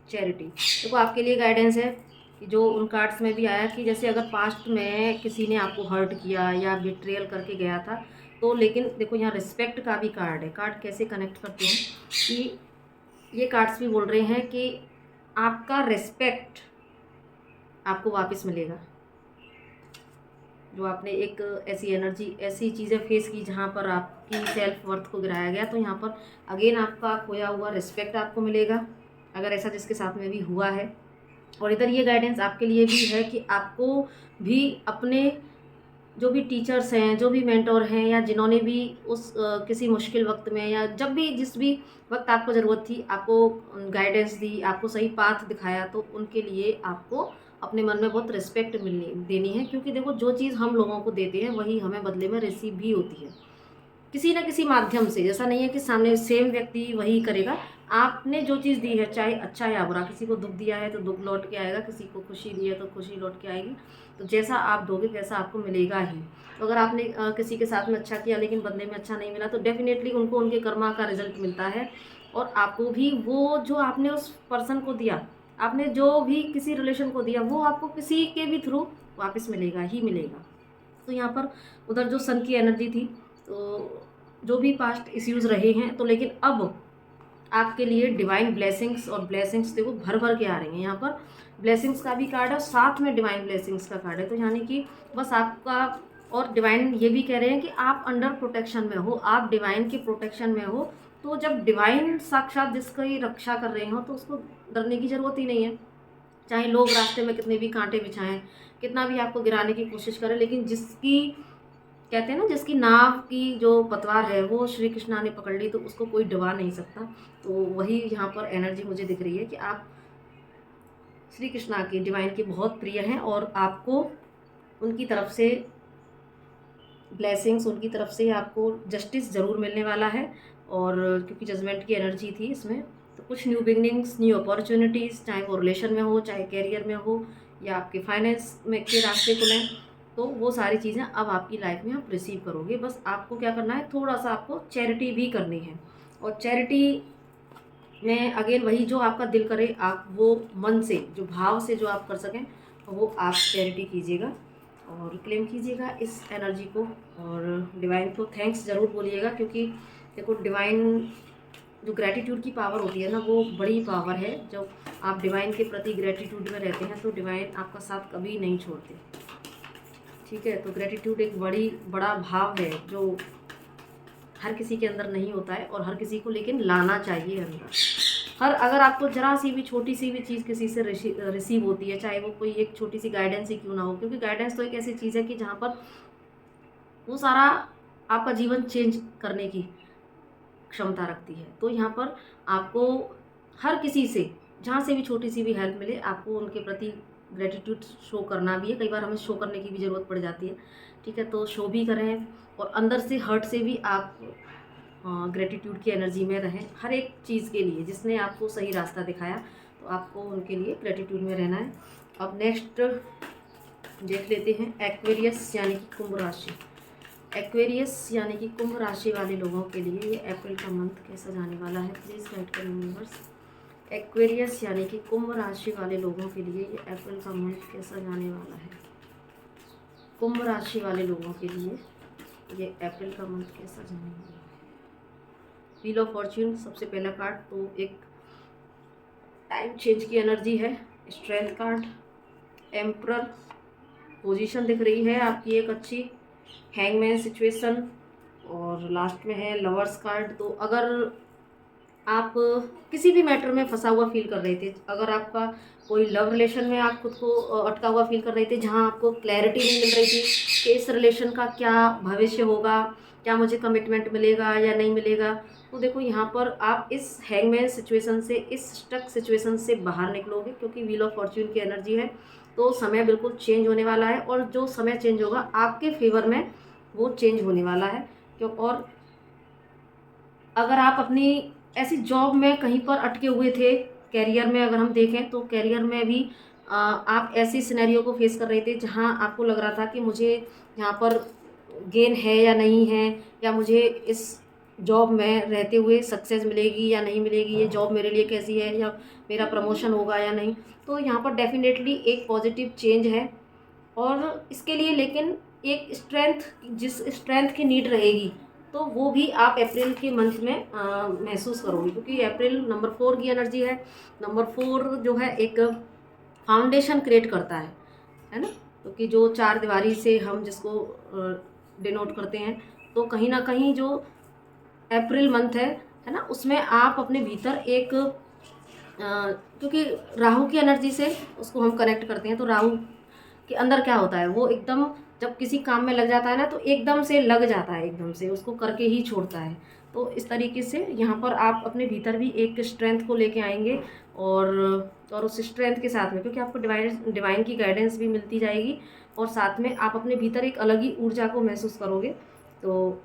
चैरिटी। देखो आपके लिए गाइडेंस है कि जो उन कार्ड्स में भी आया कि जैसे अगर पास्ट में किसी ने आपको हर्ट किया या बिट्रेयल करके गया था, तो लेकिन देखो यहाँ रिस्पेक्ट का भी कार्ड है। कार्ड कैसे कनेक्ट करते हैं कि ये कार्ड्स भी बोल रहे हैं कि आपका रिस्पेक्ट आपको वापस मिलेगा। जो आपने एक ऐसी एनर्जी, ऐसी चीज़ें फेस की जहाँ पर आपकी सेल्फ वर्थ को गिराया गया, तो यहाँ पर अगेन आपका खोया हुआ रिस्पेक्ट आपको मिलेगा, अगर ऐसा जिसके साथ में भी हुआ है। और इधर ये गाइडेंस आपके लिए भी है कि आपको भी अपने जो भी टीचर्स हैं, जो भी मेंटोर हैं, या जिन्होंने भी उस किसी मुश्किल वक्त में या जब भी जिस भी वक्त आपको ज़रूरत थी, आपको गाइडेंस दी, आपको सही पाथ दिखाया, तो उनके लिए आपको अपने मन में बहुत रिस्पेक्ट मिलनी देनी है। क्योंकि देखो जो चीज़ हम लोगों को देते हैं वही हमें बदले में रिसीव भी होती है किसी न किसी माध्यम से। जैसा नहीं है कि सामने सेम व्यक्ति वही करेगा। आपने जो चीज़ दी है, चाहे अच्छा या बुरा, किसी को दुख दिया है तो दुख लौट के आएगा, किसी को खुशी दी है तो खुशी लौट के आएगी। तो जैसा आप दोगे वैसा आपको मिलेगा ही। तो अगर आपने किसी के साथ में अच्छा किया लेकिन बदले में अच्छा नहीं मिला, तो डेफिनेटली उनको उनके कर्मा का रिजल्ट मिलता है। और आपको भी वो जो आपने उस पर्सन को दिया, आपने जो भी किसी रिलेशन को दिया, वो आपको किसी के भी थ्रू वापस मिलेगा ही मिलेगा। तो यहाँ पर उधर जो सन की एनर्जी थी, तो जो भी पास्ट इश्यूज़ रहे हैं, तो लेकिन अब आपके लिए डिवाइन ब्लेसिंग्स, और ब्लेसिंग्स देखो भर भर के आ रही हैं। यहाँ पर ब्लेसिंग्स का भी कार्ड है और साथ में डिवाइन ब्लेसिंग्स का कार्ड है। तो यानी कि बस आपका, और डिवाइन ये भी कह रहे हैं कि आप अंडर प्रोटेक्शन में हो, आप डिवाइन के प्रोटेक्शन में हो। तो जब डिवाइन साक्षात जिसकी रक्षा कर रहे हो, तो उसको डरने की ज़रूरत ही नहीं है। चाहे लोग रास्ते में कितने भी कांटे बिछाएं, कितना भी आपको गिराने की कोशिश करें, लेकिन जिसकी, कहते हैं ना, जिसकी नाव की जो पतवार है वो श्री कृष्णा ने पकड़ ली, तो उसको कोई डुबा नहीं सकता। तो वही यहाँ पर एनर्जी मुझे दिख रही है कि आप श्री कृष्णा की, डिवाइन के बहुत प्रिय हैं, और आपको उनकी तरफ से ब्लेसिंग्स, उनकी तरफ से आपको जस्टिस ज़रूर मिलने वाला है। और क्योंकि जजमेंट की एनर्जी थी इसमें, तो कुछ न्यू बिगनिंग्स, न्यू अपॉर्चुनिटीज़, चाहे वो रिलेशन में हो, चाहे कैरियर में हो, या आपके फाइनेंस में के रास्ते खुलें, तो वो सारी चीज़ें अब आपकी लाइफ में आप रिसीव करोगे। बस आपको क्या करना है, थोड़ा सा आपको चैरिटी भी करनी है। और चैरिटी में अगेन वही, जो आपका दिल करे, आप वो मन से, जो भाव से जो आप कर सकें, वो आप चैरिटी कीजिएगा और क्लेम कीजिएगा इस एनर्जी को। और डिवाइन को थैंक्स ज़रूर बोलिएगा, क्योंकि देखो डिवाइन जो ग्रैटिट्यूड की पावर होती है ना, वो बड़ी पावर है। जब आप डिवाइन के प्रति ग्रैटिट्यूड में रहते हैं, तो डिवाइन आपका साथ कभी नहीं छोड़ते। ठीक है, तो ग्रैटिट्यूड एक बड़ा भाव है जो हर किसी के अंदर नहीं होता है, और हर किसी को लेकिन लाना चाहिए अंदर। अगर आपको जरा सी भी छोटी सी भी चीज़ किसी से रिसीव होती है, चाहे वो कोई एक छोटी सी गाइडेंस ही क्यों ना हो, क्योंकि गाइडेंस तो एक ऐसी चीज़ है कि जहाँ पर वो सारा आपका जीवन चेंज करने की क्षमता रखती है। तो यहाँ पर आपको हर किसी से, जहाँ से भी छोटी सी भी हेल्प मिले, आपको उनके प्रति ग्रेटिट्यूड शो करना भी है। कई बार हमें शो करने की भी ज़रूरत पड़ जाती है। ठीक है, तो शो भी करें, और अंदर से हर्ट से भी आप ग्रेटिट्यूड की एनर्जी में रहें हर एक चीज़ के लिए। जिसने आपको सही रास्ता दिखाया, तो आपको उनके लिए ग्रेटिट्यूड में रहना है। अब नेक्स्ट देख लेते हैं एक्वेरियस यानी कि कुंभ राशि। एक्वेरियस यानी कि कुंभ राशि वाले लोगों के लिए ये अप्रैल का मंथ कैसा जाने वाला है, प्लीज़ गाइड करें यूनिवर्स। एक्वेरियस यानी कि कुंभ राशि वाले लोगों के लिए ये अप्रैल का मंथ कैसा जाने वाला है। कुंभ राशि वाले लोगों के लिए ये अप्रैल का मंथ कैसा जाने वाला है। व्हील ऑफ फॉर्च्यून सबसे पहला कार्ड, तो एक टाइम चेंज की एनर्जी है। स्ट्रेंथ कार्ड, एम्परर, पोजीशन दिख रही है आपकी एक अच्छी, हैंगमैन सिचुएशन, और लास्ट में है लवर्स कार्ड। तो अगर आप किसी भी मैटर में फंसा हुआ फील कर रहे थे, अगर आपका कोई लव रिलेशन में आप खुद को अटका हुआ फील कर रहे थे, जहां आपको क्लैरिटी नहीं मिल रही थी कि इस रिलेशन का क्या भविष्य होगा, क्या मुझे कमिटमेंट मिलेगा या नहीं मिलेगा, तो देखो यहाँ पर आप इस हैंगमैन सिचुएशन से, इस स्टक सिचुएशन से बाहर निकलोगे, क्योंकि व्हील ऑफ फॉर्च्यून की एनर्जी है। तो समय बिल्कुल चेंज होने वाला है, और जो समय चेंज होगा आपके फेवर में वो चेंज होने वाला है। क्यों, और अगर आप अपनी ऐसी जॉब में कहीं पर अटके हुए थे, कैरियर में अगर हम देखें, तो कैरियर में भी आप ऐसी सिनेरियो को फेस कर रहे थे जहां आपको लग रहा था कि मुझे यहाँ पर गेन है या नहीं है, या मुझे इस जॉब में रहते हुए सक्सेस मिलेगी या नहीं मिलेगी, ये जॉब मेरे लिए कैसी है, या मेरा प्रमोशन होगा या नहीं। तो यहाँ पर डेफिनेटली एक पॉजिटिव चेंज है। और इसके लिए लेकिन एक स्ट्रेंथ, जिस स्ट्रेंथ की नीड रहेगी, तो वो भी आप अप्रैल के मंथ में महसूस करोगे, क्योंकि अप्रैल नंबर 4 की एनर्जी है। नंबर 4 जो है एक फाउंडेशन क्रिएट करता है ना, क्योंकि जो चार दीवारी से हम जिसको डिनोट करते हैं, तो कहीं ना कहीं जो अप्रैल मंथ है ना, उसमें आप अपने भीतर एक क्योंकि राहु की एनर्जी से उसको हम कनेक्ट करते हैं, तो राहु के अंदर क्या होता है, वो एकदम जब किसी काम में लग जाता है ना, तो एकदम से लग जाता है, एकदम से उसको करके ही छोड़ता है। तो इस तरीके से यहाँ पर आप अपने भीतर भी एक स्ट्रेंथ को लेके आएंगे, और उस स्ट्रेंथ के साथ में, क्योंकि आपको डिवाइन की गाइडेंस भी मिलती जाएगी, और साथ में आप अपने भीतर एक अलग ही ऊर्जा को महसूस करोगे। तो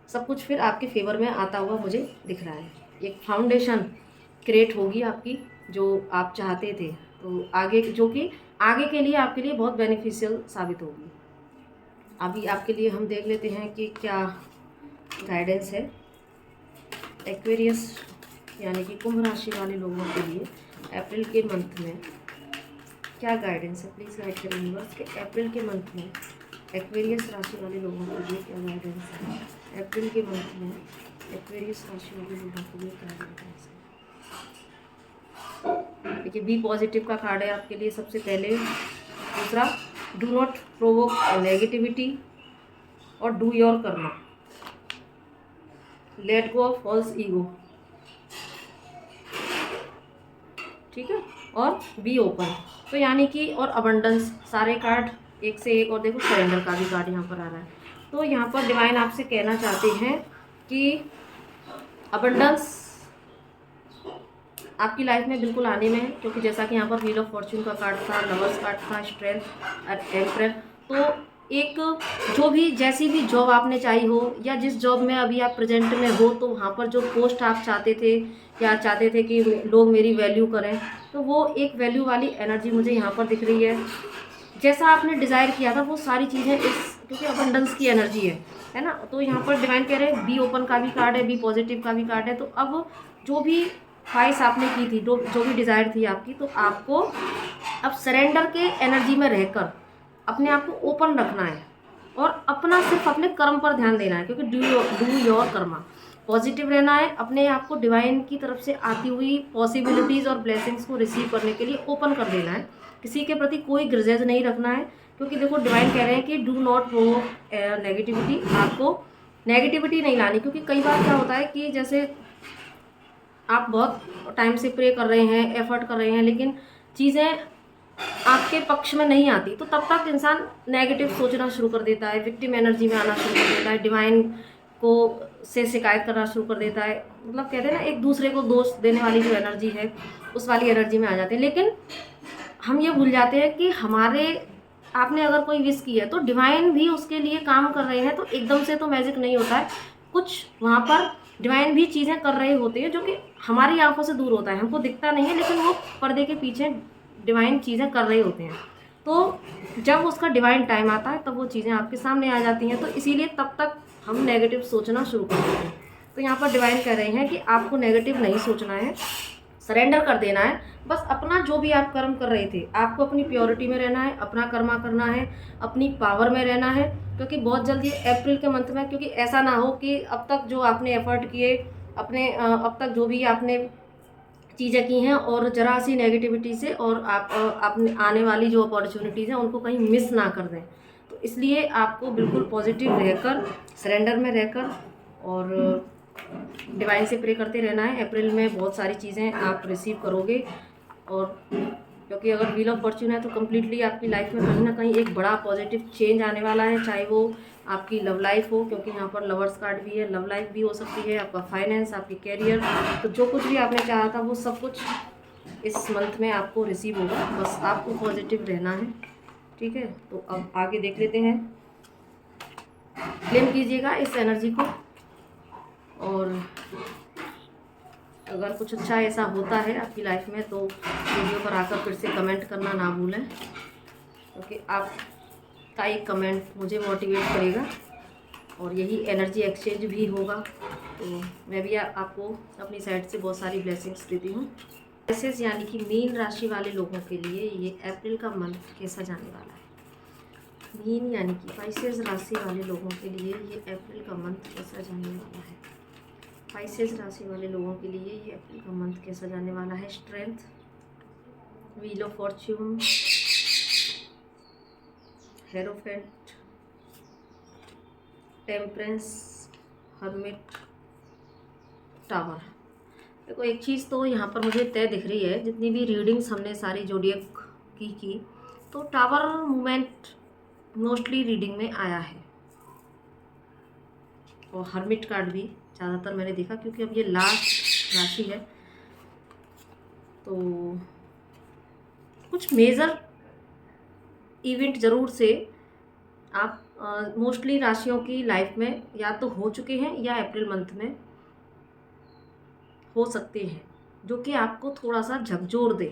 सब कुछ फिर आपके फेवर में आता हुआ मुझे दिख रहा है। एक फाउंडेशन क्रिएट होगी आपकी, जो आप चाहते थे, तो आगे, जो कि आगे के लिए आपके लिए बहुत बेनिफिशियल साबित होगी। अभी आपके लिए हम देख लेते हैं कि क्या गाइडेंस है एक्वेरियस यानी कि कुंभ राशि वाले लोगों के लिए अप्रैल के मंथ में। क्या गाइडेंस है, प्लीज़ गाइड करें यूनिवर्स के अप्रैल के मंथ में एक्वेरियस राशि वाले लोगों के लिए क्या गाइडेंस है। अप्रैल के मंथ में एक्वेरियस राशि वाले लोगों के लिए क्या गाइडेंस है। देखिए, बी पॉजिटिव का कार्ड है आपके लिए सबसे पहले। दूसरा, डू नॉट प्रोवोक नेगेटिविटी और do your karma, let go of false ego, ठीक है, और बी ओपन। तो यानी कि, और अबंडेंस, सारे कार्ड एक से एक, और देखो सरेंडर का भी कार्ड यहाँ पर आ रहा है। तो यहाँ पर डिवाइन आपसे कहना चाहते हैं कि अबंडेंस आपकी लाइफ में बिल्कुल आने में है, क्योंकि जैसा कि यहाँ पर व्हील ऑफ फॉर्च्यून का कार्ड था, लवर्स कार्ड था, स्ट्रेंथ और एम्परर। तो एक जो भी, जैसी भी जॉब आपने चाही हो, या जिस जॉब में अभी आप प्रेजेंट में हो, तो वहाँ पर जो पोस्ट आप चाहते थे, या चाहते थे कि लोग मेरी वैल्यू करें, तो वो एक वैल्यू वाली एनर्जी मुझे यहाँ पर दिख रही है। जैसा आपने डिज़ायर किया था वो सारी चीज़ें क्योंकि अबंडेंस की एनर्जी है ना। तो यहाँ पर डिवाइन कह रहे हैं, बी ओपन का भी कार्ड है, बी पॉजिटिव का भी कार्ड है। तो अब जो भी ख्वाहिश आपने की थी, जो भी डिज़ायर थी आपकी, तो आपको अब सरेंडर के एनर्जी में रहकर अपने आप को ओपन रखना है, और अपना सिर्फ अपने कर्म पर ध्यान देना है, क्योंकि डू योर कर्मा, पॉजिटिव रहना है, अपने आप को डिवाइन की तरफ से आती हुई पॉसिबिलिटीज़ और ब्लेसिंग्स को रिसीव करने के लिए ओपन कर देना है। किसी के प्रति कोई ग्रजेज नहीं रखना है, क्योंकि देखो डिवाइन कह रहे हैं कि डू नॉट प्रोवोक नेगेटिविटी, आपको नेगेटिविटी नहीं लानी। क्योंकि कई बार क्या होता है कि जैसे आप बहुत टाइम से प्रे कर रहे हैं, एफर्ट कर रहे हैं, लेकिन चीज़ें आपके पक्ष में नहीं आती, तो तब तक इंसान नेगेटिव सोचना शुरू कर देता है, विक्टिम एनर्जी में आना शुरू कर देता है, डिवाइन को से शिकायत करना शुरू कर देता है। मतलब कहते हैं ना, एक दूसरे को दोष देने वाली जो एनर्जी है, उस वाली एनर्जी में आ जाते हैं। लेकिन हम ये भूल जाते हैं कि आपने अगर कोई विश की है, तो डिवाइन भी उसके लिए काम कर रहे हैं। तो एकदम से तो मैजिक नहीं होता है, कुछ वहाँ पर डिवाइन भी चीज़ें कर रहे होते हैं, जो कि हमारी आंखों से दूर होता है, हमको दिखता नहीं है, लेकिन वो पर्दे के पीछे डिवाइन चीज़ें कर रहे होते हैं। तो जब उसका डिवाइन टाइम आता है, तब वो चीज़ें आपके सामने आ जाती हैं। तो इसीलिए तब तक हम नेगेटिव सोचना शुरू कर देते हैं। तो यहाँ पर डिवाइन कह रहे हैं कि आपको नेगेटिव नहीं सोचना है, सरेंडर कर देना है। बस अपना जो भी आप कर्म कर रहे थे, आपको अपनी प्योरिटी में रहना है, अपना कर्मा करना है, अपनी पावर में रहना है। क्योंकि बहुत जल्दी अप्रैल के मंथ में, क्योंकि ऐसा ना हो कि अब तक जो आपने एफर्ट किए, अब तक जो भी आपने चीज़ें की हैं, और ज़रा सी नेगेटिविटी से, और आपने आने वाली जो अपॉर्चुनिटीज़ हैं उनको कहीं मिस ना कर दें। तो इसलिए आपको बिल्कुल पॉजिटिव रहकर, सरेंडर में रहकर, और डिवाइन से प्रे करते रहना है। अप्रैल में बहुत सारी चीज़ें आप रिसीव करोगे, और क्योंकि अगर व्हील ऑफ फॉर्च्यून है, तो कम्प्लीटली आपकी लाइफ में कहीं ना कहीं एक बड़ा पॉजिटिव चेंज आने वाला है। चाहे वो आपकी लव लाइफ हो, क्योंकि यहाँ पर लवर्स कार्ड भी है, लव लाइफ भी हो सकती है, आपका फाइनेंस, आपकी कैरियर, तो जो कुछ भी आपने चाहा था वो सब कुछ इस मंथ में आपको रिसीव होगा। बस आपको पॉजिटिव रहना है, ठीक है। तो अब आगे देख लेते हैं, क्लेम कीजिएगा इस एनर्जी को, और अगर कुछ अच्छा ऐसा होता है आपकी लाइफ में, तो वीडियो पर आकर फिर से कमेंट करना ना भूलें, क्योंकि आपका एक कमेंट मुझे मोटिवेट करेगा और यही एनर्जी एक्सचेंज भी होगा। तो मैं भी आपको अपनी साइड से बहुत सारी ब्लेसिंग्स देती हूँ। मैसेज यानी कि मीन राशि वाले लोगों के लिए ये अप्रैल का मंथ कैसा जाने वाला है। मीन यानी कि पाइसेस राशि वाले लोगों के लिए ये अप्रैल का मंथ कैसा जाने वाला है। पाइसेस राशि वाले लोगों के लिए ये अप्रैल का मंथ कैसा जाने वाला है। Strength, wheel of Fortune, hierophant, temperance, hermit, tower. देखो एक चीज़ तो यहाँ पर मुझे तय दिख रही है, जितनी भी रीडिंग्स हमने सारी जोडियक की तो टावर मूवमेंट मोस्टली रीडिंग में आया है। और हर्मिट कार्ड भी ज़्यादातर मैंने देखा, क्योंकि अब ये लास्ट राशि है तो कुछ मेजर इवेंट ज़रूर से आप मोस्टली राशियों की लाइफ में या तो हो चुके हैं या अप्रैल मंथ में हो सकते हैं, जो कि आपको थोड़ा सा झकझोर दे।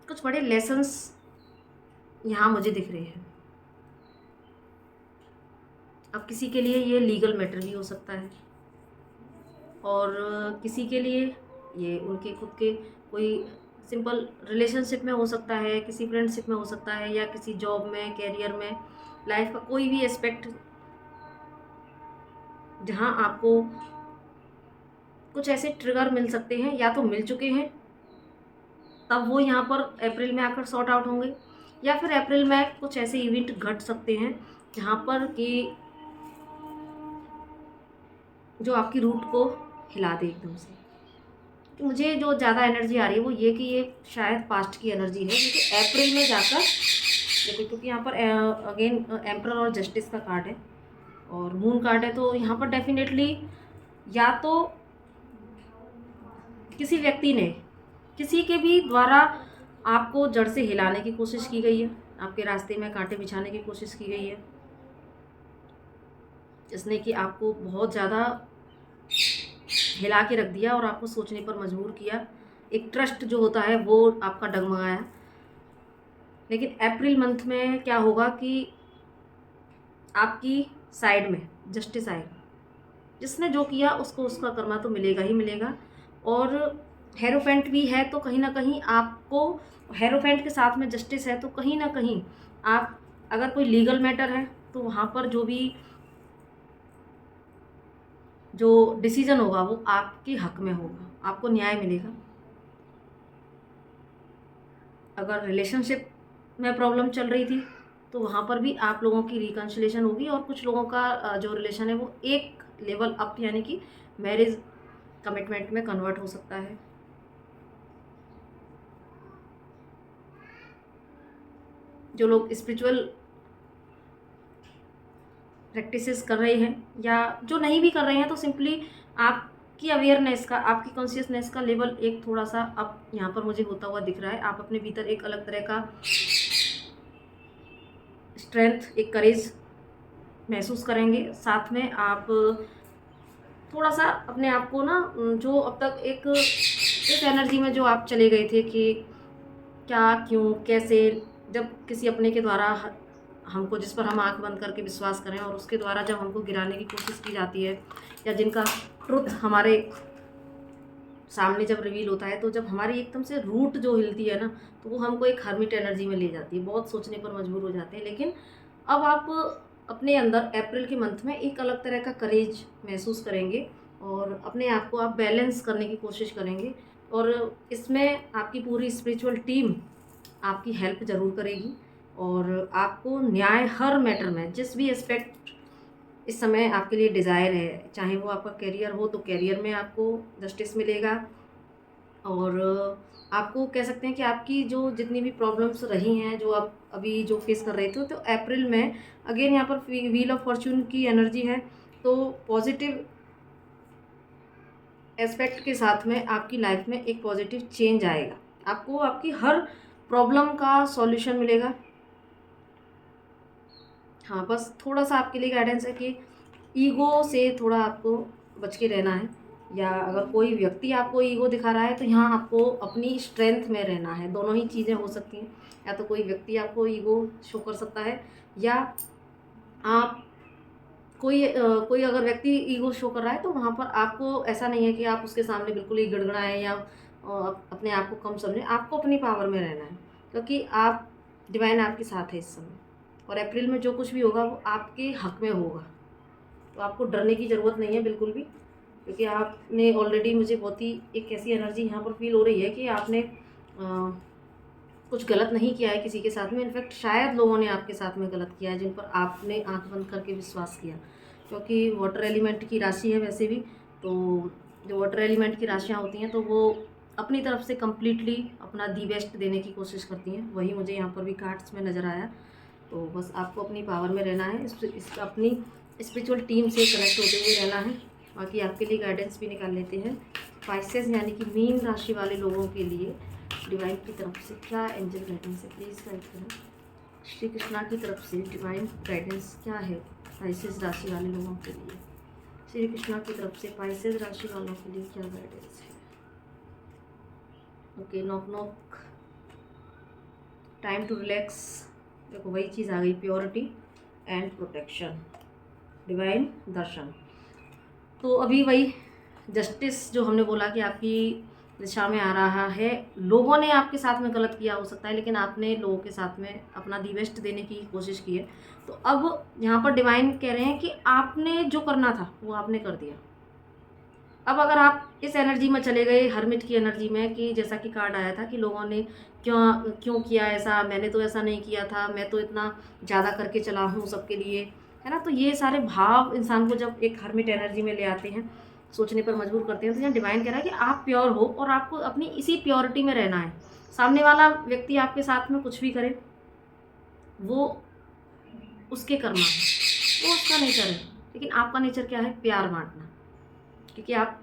कुछ बड़े लेसन्स यहाँ मुझे दिख रहे हैं। अब किसी के लिए ये लीगल मैटर भी हो सकता है, और किसी के लिए ये उनके खुद के कोई सिंपल रिलेशनशिप में हो सकता है, किसी फ्रेंडशिप में हो सकता है, या किसी जॉब में, कैरियर में, लाइफ का कोई भी एस्पेक्ट जहाँ आपको कुछ ऐसे ट्रिगर मिल सकते हैं या तो मिल चुके हैं, तब वो यहाँ पर अप्रैल में आकर सॉर्ट आउट होंगे, या फिर अप्रैल में कुछ ऐसे इवेंट घट सकते हैं जहाँ पर कि जो आपकी रूट को हिला दे एकदम से। तो मुझे जो ज़्यादा एनर्जी आ रही है वो ये कि ये शायद पास्ट की एनर्जी है, क्योंकि अप्रैल में जाकर देखो, क्योंकि यहाँ पर अगेन एम्परर और जस्टिस का कार्ड है और मून कार्ड है, तो यहाँ पर डेफिनेटली या तो किसी व्यक्ति ने किसी के भी द्वारा आपको जड़ से हिलाने की कोशिश की गई है, आपके रास्ते में कांटे बिछाने की कोशिश की गई है, जिसने कि आपको बहुत ज़्यादा हिला के रख दिया और आपको सोचने पर मजबूर किया। एक ट्रस्ट जो होता है वो आपका डगमगाया। लेकिन अप्रैल मंथ में क्या होगा कि आपकी साइड में जस्टिस आएगा, जिसने जो किया उसको उसका कर्मा तो मिलेगा ही मिलेगा। और हेरोफेंट भी है, तो कहीं ना कहीं आपको, हेरोफेंट के साथ में जस्टिस है, तो कहीं ना कहीं आप, अगर कोई लीगल मैटर है तो वहाँ पर जो डिसीजन होगा वो आपके हक में होगा, आपको न्याय मिलेगा। अगर रिलेशनशिप में प्रॉब्लम चल रही थी तो वहाँ पर भी आप लोगों की रिकन्सिलेशन होगी, और कुछ लोगों का जो रिलेशन है वो एक लेवल अप यानी कि मैरिज कमिटमेंट में कन्वर्ट हो सकता है। जो लोग स्पिरिचुअल प्रैक्टिसेस कर रहे हैं या जो नहीं भी कर रहे हैं, तो सिंपली आपकी अवेयरनेस का, आपकी कॉन्शियसनेस का लेवल एक थोड़ा सा अप यहाँ पर मुझे होता हुआ दिख रहा है। आप अपने भीतर एक अलग तरह का स्ट्रेंथ, एक करेज महसूस करेंगे। साथ में आप थोड़ा सा अपने आप को ना, जो अब तक एक इस एनर्जी में जो आप चले गए थे कि क्या, क्यों, कैसे, जब किसी अपने के द्वारा हमको, जिस पर हम आंख बंद करके विश्वास करें और उसके द्वारा जब हमको गिराने की कोशिश की जाती है, या जिनका ट्रुथ हमारे सामने जब रिवील होता है, तो जब हमारी एकदम से रूट जो हिलती है ना, तो वो हमको एक हर्मिट एनर्जी में ले जाती है, बहुत सोचने पर मजबूर हो जाते हैं। लेकिन अब आप अपने अंदर अप्रैल के मंथ में एक अलग तरह का करेज महसूस करेंगे और अपने आप को आप बैलेंस करने की कोशिश करेंगे, और इसमें आपकी पूरी स्पिरिचुअल टीम आपकी हेल्प ज़रूर करेगी। और आपको न्याय हर मैटर में, जिस भी एस्पेक्ट इस समय आपके लिए डिज़ायर है, चाहे वो आपका कैरियर हो तो कैरियर में आपको जस्टिस मिलेगा, और आपको कह सकते हैं कि आपकी जो जितनी भी प्रॉब्लम्स रही हैं, जो आप अभी जो फेस कर रहे थे, तो अप्रैल में अगेन यहाँ पर व्हील ऑफ फॉर्च्यून की एनर्जी है, तो पॉजिटिव एस्पेक्ट के साथ में आपकी लाइफ में एक पॉजिटिव चेंज आएगा। आपको आपकी हर प्रॉब्लम का सॉल्यूशन मिलेगा। हाँ, बस थोड़ा सा आपके लिए गाइडेंस है कि ईगो से थोड़ा आपको बच के रहना है, या अगर कोई व्यक्ति आपको ईगो दिखा रहा है तो यहाँ आपको अपनी स्ट्रेंथ में रहना है। दोनों ही चीज़ें हो सकती हैं, या तो कोई व्यक्ति आपको ईगो शो कर सकता है, या आप कोई अगर व्यक्ति ईगो शो कर रहा है तो वहाँ पर आपको ऐसा नहीं है कि आप उसके सामने बिल्कुल ही गड़गड़ाएं या अपने आप को कम समझें। आपको अपनी पावर में रहना है, क्योंकि आप डिवाइन आपके साथ है इस समय, और अप्रैल में जो कुछ भी होगा वो आपके हक में होगा। तो आपको डरने की ज़रूरत नहीं है बिल्कुल भी, क्योंकि आपने ऑलरेडी, मुझे बहुत ही एक ऐसी एनर्जी यहाँ पर फील हो रही है कि आपने कुछ गलत नहीं किया है किसी के साथ में। इनफैक्ट शायद लोगों ने आपके साथ में गलत किया है जिन पर आपने आंख बंद करके विश्वास किया, क्योंकि वाटर एलिमेंट की राशि है वैसे भी। तो जो वाटर एलिमेंट की राशियाँ होती हैं तो वो अपनी तरफ से कम्प्लीटली अपना दी बेस्ट देने की कोशिश करती हैं, वही मुझे यहाँ पर भी कार्ड्स में नज़र आया। तो बस आपको अपनी पावर में रहना है, अपनी स्पिरिचुअल टीम से कनेक्ट होते हुए रहना है। बाकी आपके लिए गाइडेंस भी निकाल लेते हैं। पाइसेस यानी कि मीन राशि वाले लोगों के लिए डिवाइन की तरफ से क्या एंजल गाइडेंस है, प्लीज़ गाइड करें। श्री कृष्णा की तरफ से डिवाइन गाइडेंस क्या है पाइसेस राशि वाले लोगों के लिए। श्री कृष्णा की तरफ से पाइसेस राशि वालों के लिए क्या गाइडेंस है। Okay, knock knock, time to relax. देखो वही चीज़ आ गई, purity and protection, divine darshan. तो अभी वही जस्टिस जो हमने बोला कि आपकी दिशा में आ रहा है। लोगों ने आपके साथ में गलत किया हो सकता है, लेकिन आपने लोगों के साथ में अपना दी बेस्ट देने की कोशिश की है। तो अब यहाँ पर डिवाइन कह रहे हैं कि आपने जो करना था वो आपने कर दिया। अब अगर आप इस एनर्जी में चले गए, हर्मिट की एनर्जी में, कि जैसा कि कार्ड आया था कि लोगों ने क्यों किया ऐसा, मैंने तो ऐसा नहीं किया था, मैं तो इतना ज़्यादा करके चला हूँ सबके लिए, है ना। तो ये सारे भाव इंसान को जब एक हर्मिट एनर्जी में ले आते हैं, सोचने पर मजबूर करते हैं। तो यहाँ डिवाइन कह रहा है कि आप प्योर हो और आपको अपनी इसी प्योरिटी में रहना है। सामने वाला व्यक्ति आपके साथ में कुछ भी करे वो उसके कर्मा है, वो उसका नेचर है, लेकिन आपका नेचर क्या है, प्यार बांटना। क्योंकि आप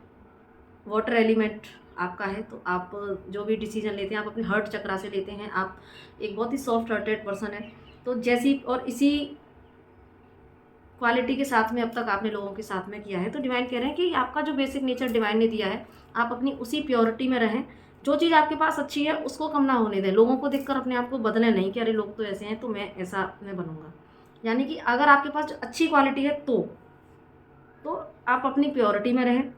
वाटर एलिमेंट आपका है, तो आप जो भी डिसीजन लेते हैं आप अपने हर्ट चक्रा से लेते हैं। आप एक बहुत ही सॉफ्ट हार्टेड पर्सन है। तो जैसी और इसी क्वालिटी के साथ में अब तक आपने लोगों के साथ में किया है। तो डिवाइन कह रहे हैं कि आपका जो बेसिक नेचर डिवाइन ने दिया है, आप अपनी उसी प्योरिटी में रहें। जो चीज़ आपके पास अच्छी है उसको कम ना होने दें। लोगों को देखकर अपने आप को बदलें नहीं कि अरे लोग तो ऐसे हैं तो मैं ऐसा मैं बनूंगा। यानी कि अगर आपके पास अच्छी क्वालिटी है तो आप अपनी प्योरिटी में रहें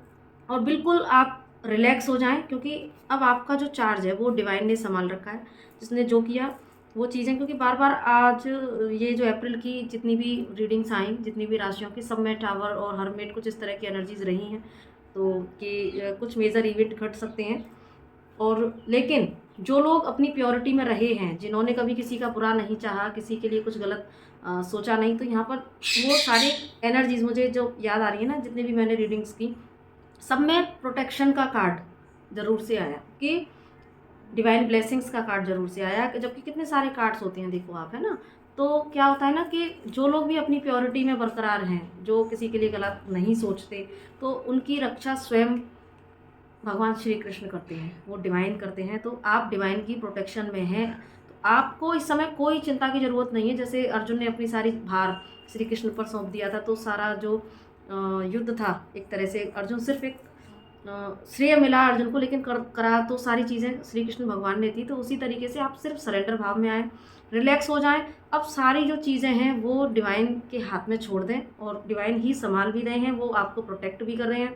और बिल्कुल आप रिलैक्स हो जाएं, क्योंकि अब आपका जो चार्ज है वो डिवाइन ने संभाल रखा है। जिसने जो किया वो चीज़ें, क्योंकि बार बार आज ये जो अप्रैल की जितनी भी रीडिंग्स आई, जितनी भी राशियों की, सब में टावर और हर्मिट कुछ इस तरह की एनर्जीज रही हैं। तो कि कुछ मेजर इवेंट घट सकते हैं, और लेकिन जो लोग अपनी प्योरिटी में रहे हैं, जिन्होंने कभी किसी का बुरा नहीं चाहा, किसी के लिए कुछ गलत सोचा नहीं, तो यहाँ पर वो सारी एनर्जीज मुझे जो याद आ रही है ना, जितनी भी मैंने रीडिंग्स की, सब में प्रोटेक्शन का कार्ड ज़रूर से आया, कि डिवाइन ब्लेसिंग्स का कार्ड ज़रूर से आया। जबकि कितने सारे कार्ड्स होते हैं देखो आप, है ना। तो क्या होता है ना कि जो लोग भी अपनी प्योरिटी में बरकरार हैं, जो किसी के लिए गलत नहीं सोचते, तो उनकी रक्षा स्वयं भगवान श्री कृष्ण करते हैं, वो डिवाइन करते हैं। तो आप डिवाइन की प्रोटेक्शन में हैं, तो आपको इस समय कोई चिंता की ज़रूरत नहीं है। जैसे अर्जुन ने अपनी सारी भार श्री कृष्ण पर सौंप दिया था, तो सारा जो युद्ध था, एक तरह से अर्जुन सिर्फ एक श्रेय मिला अर्जुन को, लेकिन करा तो सारी चीज़ें श्री कृष्ण भगवान ने थी। तो उसी तरीके से आप सिर्फ सरेंडर भाव में आए, रिलैक्स हो जाएं। अब सारी जो चीज़ें हैं वो डिवाइन के हाथ में छोड़ दें, और डिवाइन ही संभाल भी रहे हैं, वो आपको प्रोटेक्ट भी कर रहे हैं।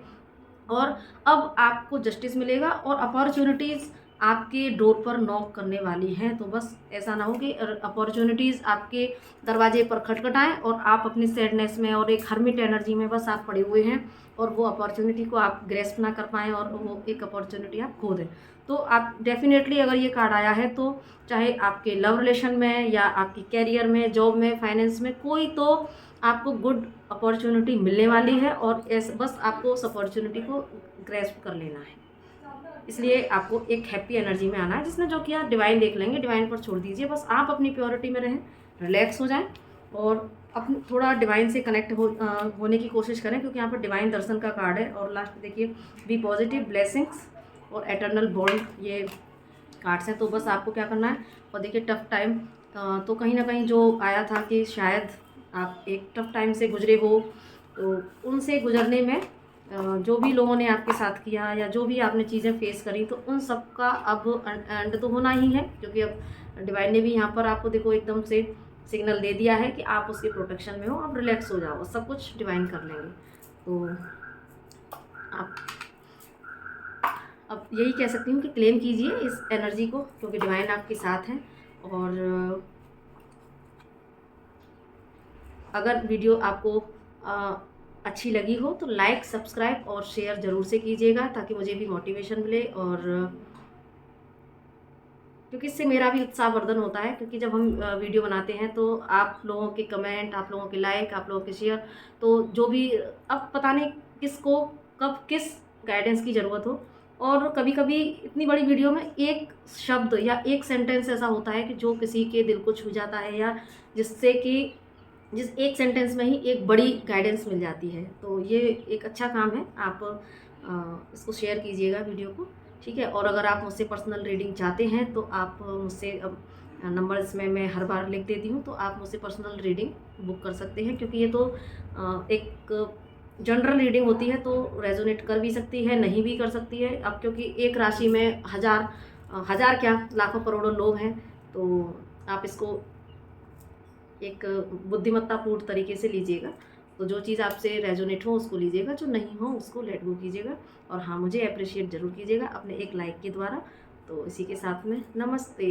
और अब आपको जस्टिस मिलेगा और अपॉर्चुनिटीज़ आपके डोर पर नॉक करने वाली हैं। तो बस ऐसा ना हो कि अपॉर्चुनिटीज़ आपके दरवाजे पर खटखटाएं और आप अपनी सैडनेस में और एक हर्मिट एनर्जी में बस आप पड़े हुए हैं, और वो अपॉर्चुनिटी को आप ग्रेस्प ना कर पाएँ और वो एक अपॉर्चुनिटी आप खो दें। तो आप डेफिनेटली, अगर ये कार्ड आया है, तो चाहे आपके लव रिलेशन में या आपकी कैरियर में, जॉब में, फाइनेंस में, कोई तो आपको गुड अपॉर्चुनिटी मिलने वाली है, और ऐसे बस आपको उस अपॉर्चुनिटी को ग्रेस्प कर लेना है। इसलिए आपको एक हैप्पी एनर्जी में आना है। जिसने जो किया डिवाइन देख लेंगे, डिवाइन पर छोड़ दीजिए। बस आप अपनी प्योरिटी में रहें, रिलैक्स हो जाएं और अपने थोड़ा डिवाइन से कनेक्ट होने की कोशिश करें, क्योंकि यहाँ पर डिवाइन दर्शन का कार्ड है। और लास्ट देखिए, बी पॉजिटिव, ब्लेसिंग्स और एटर्नल बॉन्ड, ये कार्ड्स हैं। तो बस आपको क्या करना है, और देखिए टफ टाइम, तो कहीं ना कहीं जो आया था कि शायद आप एक टफ टाइम से गुजरे हो, तो उनसे गुजरने में जो भी लोगों ने आपके साथ किया या जो भी आपने चीज़ें फेस करी, तो उन सब का अब एंड तो होना ही है। क्योंकि अब डिवाइन ने भी यहाँ पर आपको देखो एकदम से सिग्नल दे दिया है कि आप उसके प्रोटेक्शन में हो, आप रिलैक्स हो जाओ, सब कुछ डिवाइन कर लेंगे। तो आप अब यही कह सकती हूँ कि क्लेम कीजिए इस एनर्जी को, क्योंकि डिवाइन आपके साथ हैं। और अगर वीडियो आपको अच्छी लगी हो तो लाइक, सब्सक्राइब और शेयर ज़रूर से कीजिएगा, ताकि मुझे भी मोटिवेशन मिले, और क्योंकि इससे मेरा भी उत्साहवर्धन होता है। क्योंकि जब हम वीडियो बनाते हैं तो आप लोगों के कमेंट, आप लोगों के लाइक, आप लोगों के शेयर, तो जो भी, अब पता नहीं किसको कब किस गाइडेंस की ज़रूरत हो। और कभी कभी इतनी बड़ी वीडियो में एक शब्द या एक सेंटेंस ऐसा होता है कि जो किसी के दिल को छू जाता है, या जिससे कि जिस एक सेंटेंस में ही एक बड़ी गाइडेंस मिल जाती है। तो ये एक अच्छा काम है, आप इसको शेयर कीजिएगा वीडियो को, ठीक है। और अगर आप मुझसे पर्सनल रीडिंग चाहते हैं तो आप मुझसे, अब नंबर इसमें मैं हर बार लिख देती हूँ, तो आप मुझसे पर्सनल रीडिंग बुक कर सकते हैं। क्योंकि ये तो एक जनरल रीडिंग होती है, तो रेजोनेट कर भी सकती है, नहीं भी कर सकती है। अब क्योंकि एक राशि में हज़ार क्या लाखों करोड़ों लोग हैं, तो आप इसको एक बुद्धिमत्तापूर्ण तरीके से लीजिएगा। तो जो चीज़ आपसे रेजोनेट हो उसको लीजिएगा, जो नहीं हो उसको लेट गो कीजिएगा। और हाँ, मुझे अप्रिशिएट ज़रूर कीजिएगा अपने एक लाइक के द्वारा। तो इसी के साथ में नमस्ते।